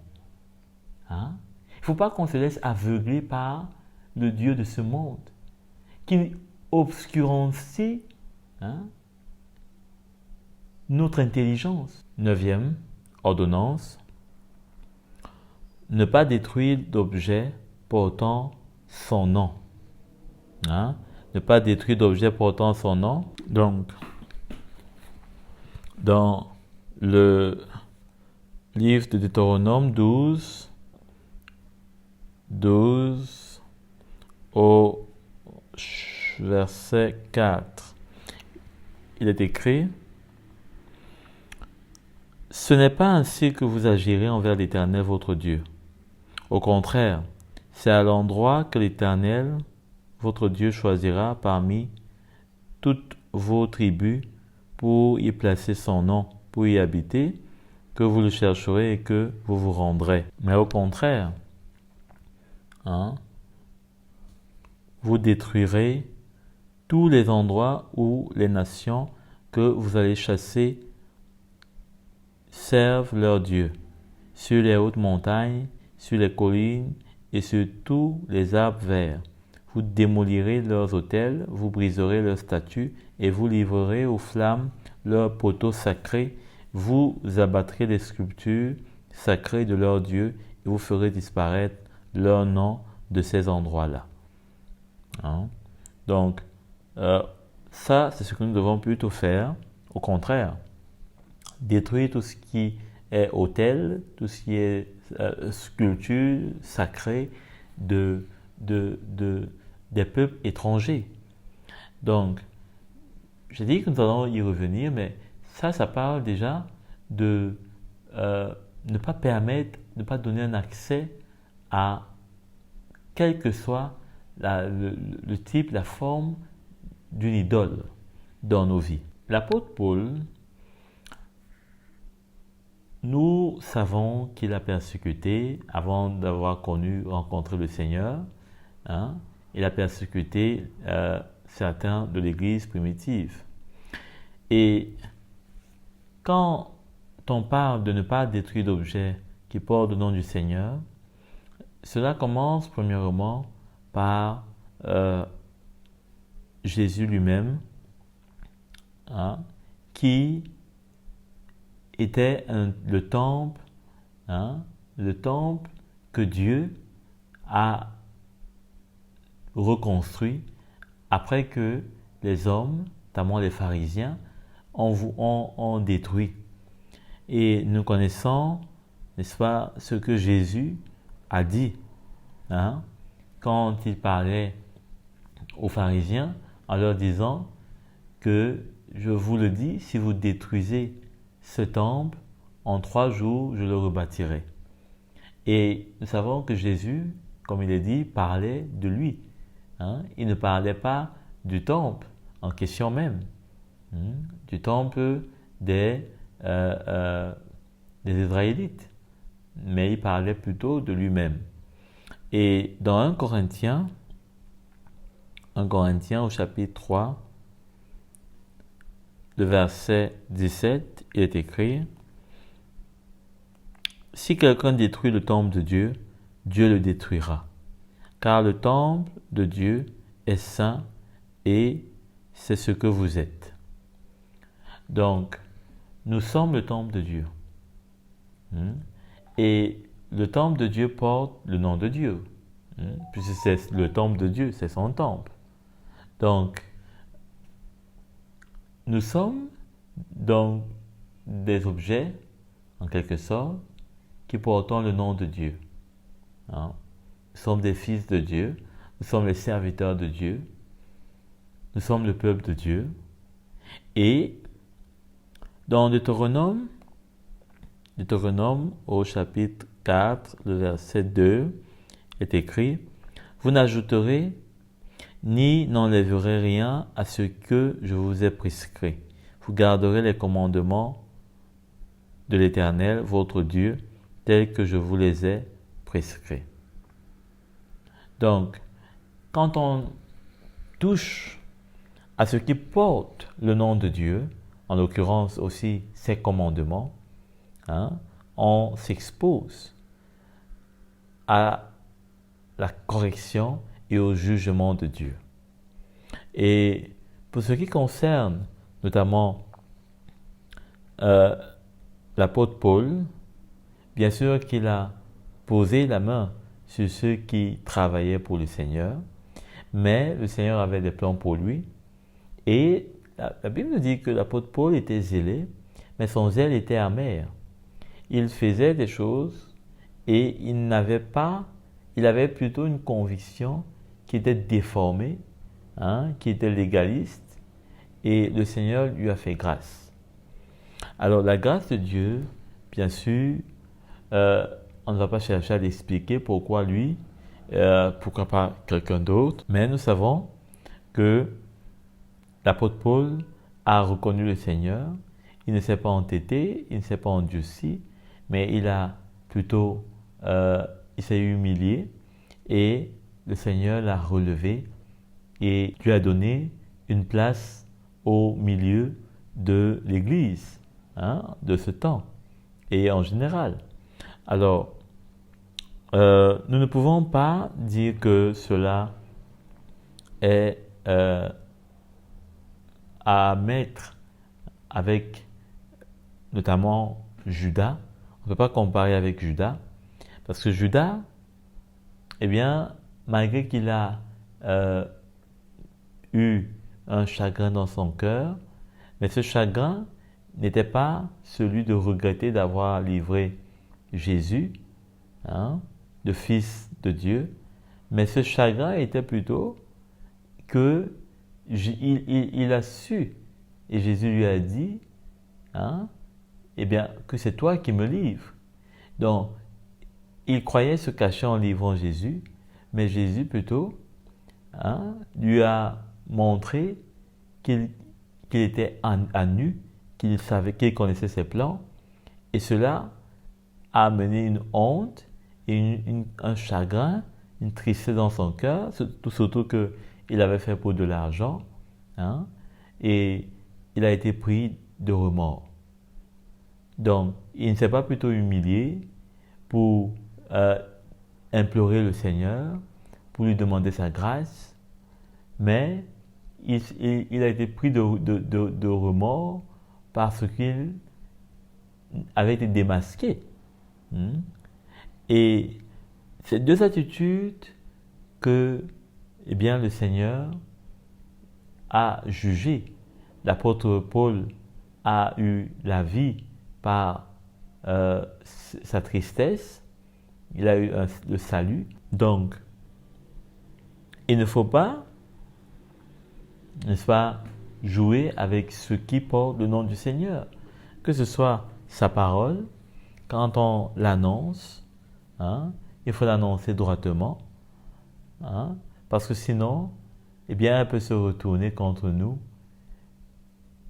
Il ne faut pas qu'on se laisse aveugler par le Dieu de ce monde, qui obscurencie notre intelligence. 9e ordonnance, ne pas détruire d'objets portant son nom. Ne pas détruire d'objets portant son nom. Donc, dans le livre de Deutéronome 12 au verset 4, il est écrit, « Ce n'est pas ainsi que vous agirez envers l'Éternel votre Dieu. Au contraire, c'est à l'endroit que l'Éternel votre Dieu choisira parmi toutes vos tribus pour y placer son nom, pour y habiter, que vous le chercherez et que vous vous rendrez. Mais au contraire, vous détruirez tous les endroits où les nations que vous allez chasser servent leur Dieu, sur les hautes montagnes, sur les collines et sur tous les arbres verts. Vous démolirez leurs autels, vous briserez leurs statues et vous livrerez aux flammes leurs poteaux sacrés. vous abattrez les sculptures sacrées de leur Dieu et vous ferez disparaître leur nom de ces endroits-là. Hein? Donc, ça, c'est ce que nous devons plutôt faire. Au contraire, détruire tout ce qui est autel, tout ce qui est sculpture sacrée des peuples étrangers. Donc, j'ai dit que nous allons y revenir, mais ça parle déjà de ne pas permettre, ne pas donner un accès à quel que soit le type, la forme d'une idole dans nos vies. L'apôtre Paul, nous savons qu'il a persécuté avant d'avoir rencontré le Seigneur. Hein, il a persécuté certains de l'Église primitive. Et quand on parle de ne pas détruire d'objets qui portent le nom du Seigneur, cela commence premièrement par Jésus lui-même, hein, qui était le temple que Dieu a reconstruit après que les hommes, notamment les pharisiens, ont détruit. Et nous connaissons, n'est-ce pas, ce que Jésus a dit, hein, quand il parlait aux pharisiens en leur disant que je vous le dis, si vous détruisez ce temple, en 3 jours, je le rebâtirai. Et nous savons que Jésus, comme il est dit, parlait de lui. Hein? Il ne parlait pas du temple en question même, du temple des Israélites, mais il parlait plutôt de lui-même. Et dans 1 Corinthiens au chapitre 3, le verset 17, il est écrit: « Si quelqu'un détruit le temple de Dieu, Dieu le détruira. Car le temple de Dieu est saint et c'est ce que vous êtes. » Donc, nous sommes le temple de Dieu. Et le temple de Dieu porte le nom de Dieu. Puisque c'est le temple de Dieu, c'est son temple. Donc, nous sommes donc des objets, en quelque sorte, qui portent le nom de Dieu. Hein? Nous sommes des fils de Dieu, nous sommes les serviteurs de Dieu, nous sommes le peuple de Dieu. Et dans Deutéronome au chapitre 4, le verset 2, est écrit: « Vous n'ajouterez ni n'enlèverez rien à ce que je vous ai prescrit. Vous garderez les commandements de l'Éternel, votre Dieu, tels que je vous les ai prescrits. » Donc, quand on touche à ce qui porte le nom de Dieu, en l'occurrence aussi ses commandements, on s'expose à la correction et au jugement de Dieu. Et pour ce qui concerne notamment l'apôtre Paul, bien sûr qu'il a posé la main sur ceux qui travaillaient pour le Seigneur, mais le Seigneur avait des plans pour lui. Et la Bible nous dit que l'apôtre Paul était zélé, mais son zèle était amer. Il faisait des choses et il avait plutôt une conviction qui était déformée, qui était légaliste, et le Seigneur lui a fait grâce. Alors la grâce de Dieu, bien sûr, on ne va pas chercher à l'expliquer pourquoi lui, pourquoi pas quelqu'un d'autre, mais nous savons que l'apôtre Paul a reconnu le Seigneur, il ne s'est pas entêté, il ne s'est pas endurci, mais il a plutôt, il s'est humilié et le Seigneur l'a relevé et lui a donné une place au milieu de l'Église, de ce temps et en général. Alors, nous ne pouvons pas dire que cela est à mettre avec notamment Judas. On ne peut pas comparer avec Judas, parce que Judas, eh bien, malgré qu'il a eu un chagrin dans son cœur, mais ce chagrin n'était pas celui de regretter d'avoir livré Jésus, le Fils de Dieu, mais ce chagrin était plutôt que il a su, et Jésus lui a dit, eh bien, que c'est toi qui me livres. Donc, il croyait se cacher en livrant Jésus, mais Jésus plutôt lui a montré qu'il était à nu, qu'il savait, qu'il connaissait ses plans, et cela a amené une honte et un chagrin, une tristesse dans son cœur, surtout qu'il avait fait pour de l'argent, et il a été pris de remords. Donc, il ne s'est pas plutôt humilié pour implorer le Seigneur, pour lui demander sa grâce, mais il a été pris de remords parce qu'il avait été démasqué. Et ces deux attitudes que le Seigneur a jugées. L'apôtre Paul a eu la vie par sa tristesse, il a eu le salut. Donc, il ne faut pas, n'est-ce pas, jouer avec ceux qui portent le nom du Seigneur. Que ce soit sa parole, quand on l'annonce, il faut l'annoncer droitement, parce que sinon, elle peut se retourner contre nous,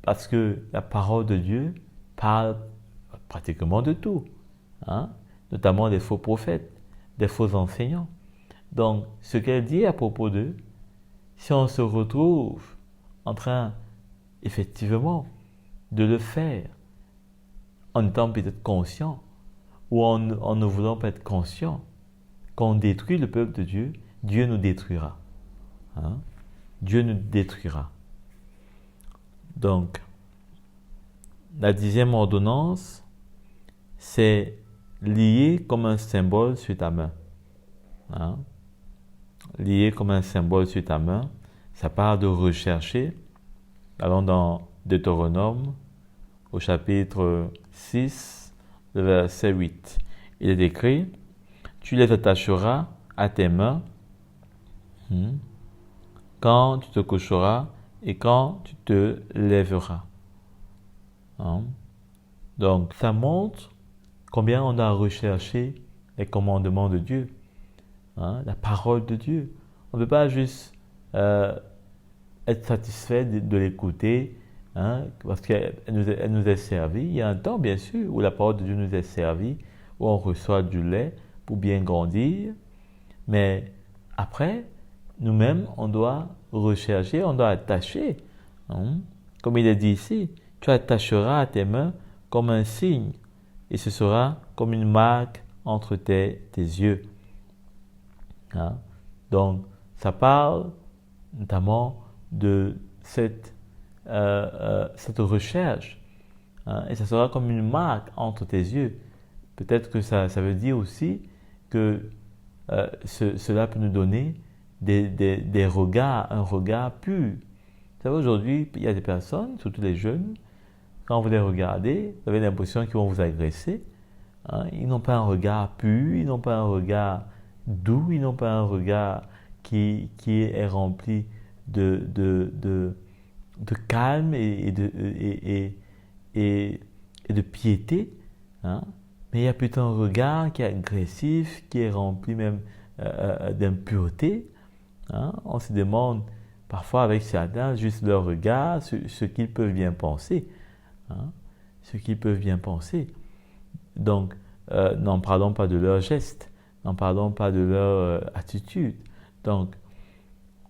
parce que la parole de Dieu parle pratiquement de tout, notamment des faux prophètes, des faux enseignants. Donc, ce qu'elle dit à propos d'eux, si on se retrouve en train, effectivement, de le faire, en étant peut-être conscient, ou en ne voulant pas être conscient, qu'on détruit le peuple de Dieu, Dieu nous détruira. Dieu nous détruira. Donc, la 10e ordonnance, c'est lié comme un symbole sur ta main. Lié comme un symbole sur ta main, ça parle de rechercher. Allons dans Deutéronome, au chapitre 6, le verset 8. Il est écrit, tu les attacheras à tes mains quand tu te coucheras et quand tu te lèveras. Donc, ça montre combien on a recherché les commandements de Dieu, la parole de Dieu. On ne peut pas juste être satisfait de l'écouter, parce qu'elle nous est servie. Il y a un temps, bien sûr, où la parole de Dieu nous est servie, où on reçoit du lait pour bien grandir, mais après, nous-mêmes, on doit rechercher, on doit attacher. Comme il est dit ici, tu attacheras à tes mains comme un signe, et ce sera comme une marque entre tes yeux. Donc, ça parle notamment de cette recherche, et ça sera comme une marque entre tes yeux. Peut-être que ça veut dire aussi que cela peut nous donner des regards, un regard pur. Vous savez, aujourd'hui, il y a des personnes, surtout les jeunes, quand vous les regardez, vous avez l'impression qu'ils vont vous agresser. Ils n'ont pas un regard pur, ils n'ont pas un regard doux, ils n'ont pas un regard qui est rempli de calme et de piété. Mais il y a plutôt un regard qui est agressif, qui est rempli même d'impureté. On se demande parfois avec certains, juste leur regard, ce qu'ils peuvent bien penser. Ce qu'ils peuvent bien penser. Donc, n'en parlons pas de leurs gestes, n'en parlons pas de leur attitude. Donc,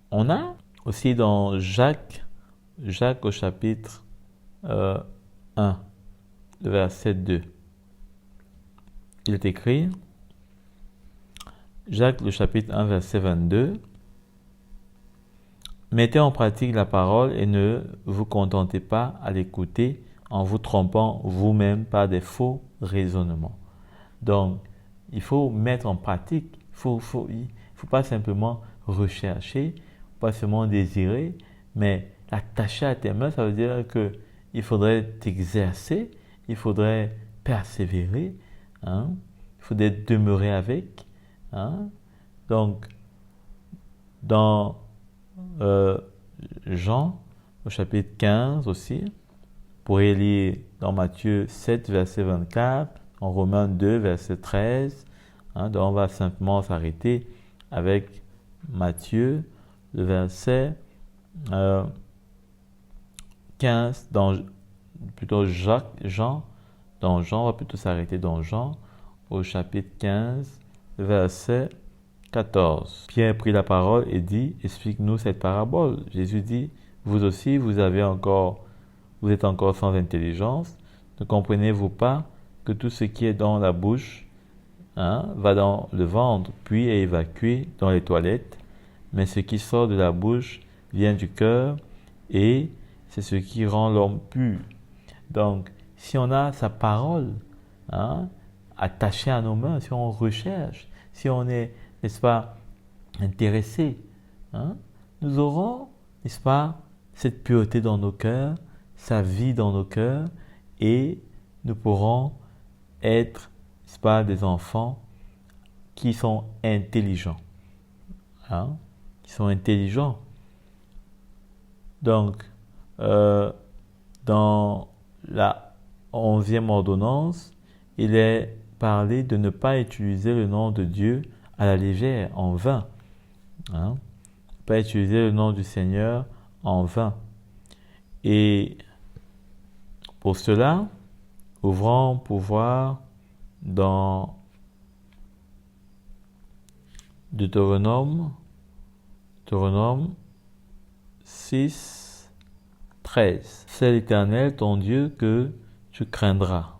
on a aussi dans Jacques au chapitre 1, le verset 2. Il est écrit, Jacques, le chapitre 1, verset 22, « Mettez en pratique la parole et ne vous contentez pas à l'écouter en vous trompant vous-même par des faux raisonnements. Donc, il faut mettre en pratique. Il faut pas simplement rechercher, pas seulement désirer, mais l'attacher à tes mains, ça veut dire que il faudrait t'exercer, il faudrait persévérer, hein? Il faudrait demeurer avec. Hein? Donc, dans Jean, au chapitre 15 aussi, vous pourrez lire dans Matthieu 7, verset 24, en Romains 2, verset 13. Hein? Donc, on va simplement s'arrêter avec Matthieu, le verset 15, plutôt Jean, dans Jean, on va plutôt s'arrêter dans Jean, au chapitre 15, verset 14. Pierre prit la parole et dit, explique-nous cette parabole. Jésus dit, vous aussi, vous êtes encore sans intelligence. Ne comprenez-vous pas que tout ce qui est dans la bouche, va dans le ventre, puis est évacué dans les toilettes, mais ce qui sort de la bouche vient du cœur et c'est ce qui rend l'homme pur. Donc, si on a sa parole attachée à nos mains, si on recherche, si on est, n'est-ce pas, intéressé, nous aurons, n'est-ce pas, cette pureté dans nos cœurs, sa vie dans nos cœurs, et nous pourrons être, n'est-ce pas, des enfants qui sont intelligents. Qui sont intelligents. Donc, dans la 11e ordonnance, il est parlé de ne pas utiliser le nom de Dieu à la légère, en vain. Ne pas utiliser le nom du Seigneur en vain. Et pour cela, ouvrons pour voir dans Deutéronome 6, 13. C'est l'Éternel ton Dieu que tu craindras.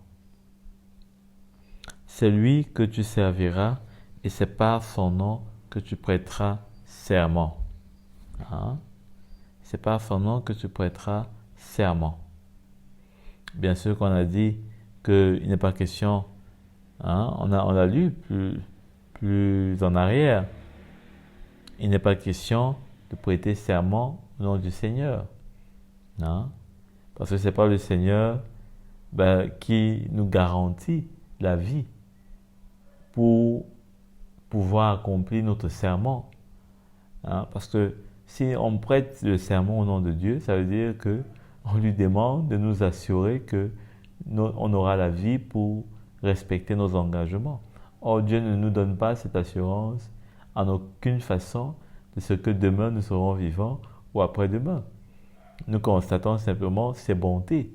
C'est lui que tu serviras et c'est par son nom que tu prêteras serment. C'est par son nom que tu prêteras serment. Bien sûr qu'on a dit qu'il n'est pas question, on l'a lu plus en arrière, il n'est pas question de prêter serment au nom du Seigneur. Parce que ce n'est pas le Seigneur qui nous garantit la vie pour pouvoir accomplir notre serment. Parce que si on prête le serment au nom de Dieu, ça veut dire qu'on lui demande de nous assurer qu'on aura la vie pour respecter nos engagements. Or, Dieu ne nous donne pas cette assurance en aucune façon de ce que demain nous serons vivants ou après-demain. Nous constatons simplement ses bontés.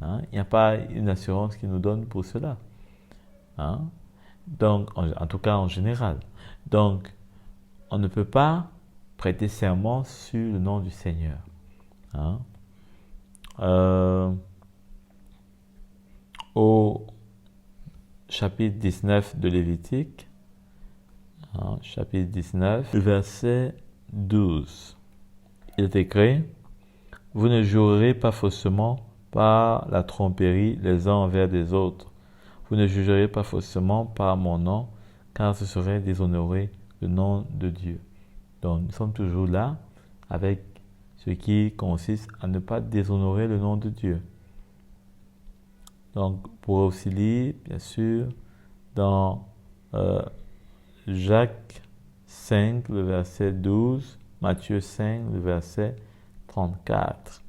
Il n'y a pas une assurance qui nous donne pour cela. Donc, en tout cas en général. Donc, on ne peut pas prêter serment sur le nom du Seigneur. Au chapitre 19 de Lévitique, chapitre 19, verset 12, il est écrit, « Vous ne jurerez pas faussement par la tromperie les uns envers les autres. Vous ne jugerez pas faussement par mon nom, car ce serait déshonorer le nom de Dieu. » Donc, nous sommes toujours là avec ce qui consiste à ne pas déshonorer le nom de Dieu. Donc, pour aussi lire, bien sûr, dans Jacques 5, le verset 12, Matthieu 5, le verset 34.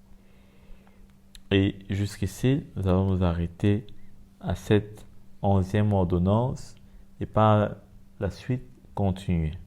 Et jusqu'ici, nous allons nous arrêter à cette 11e ordonnance et par la suite continuer.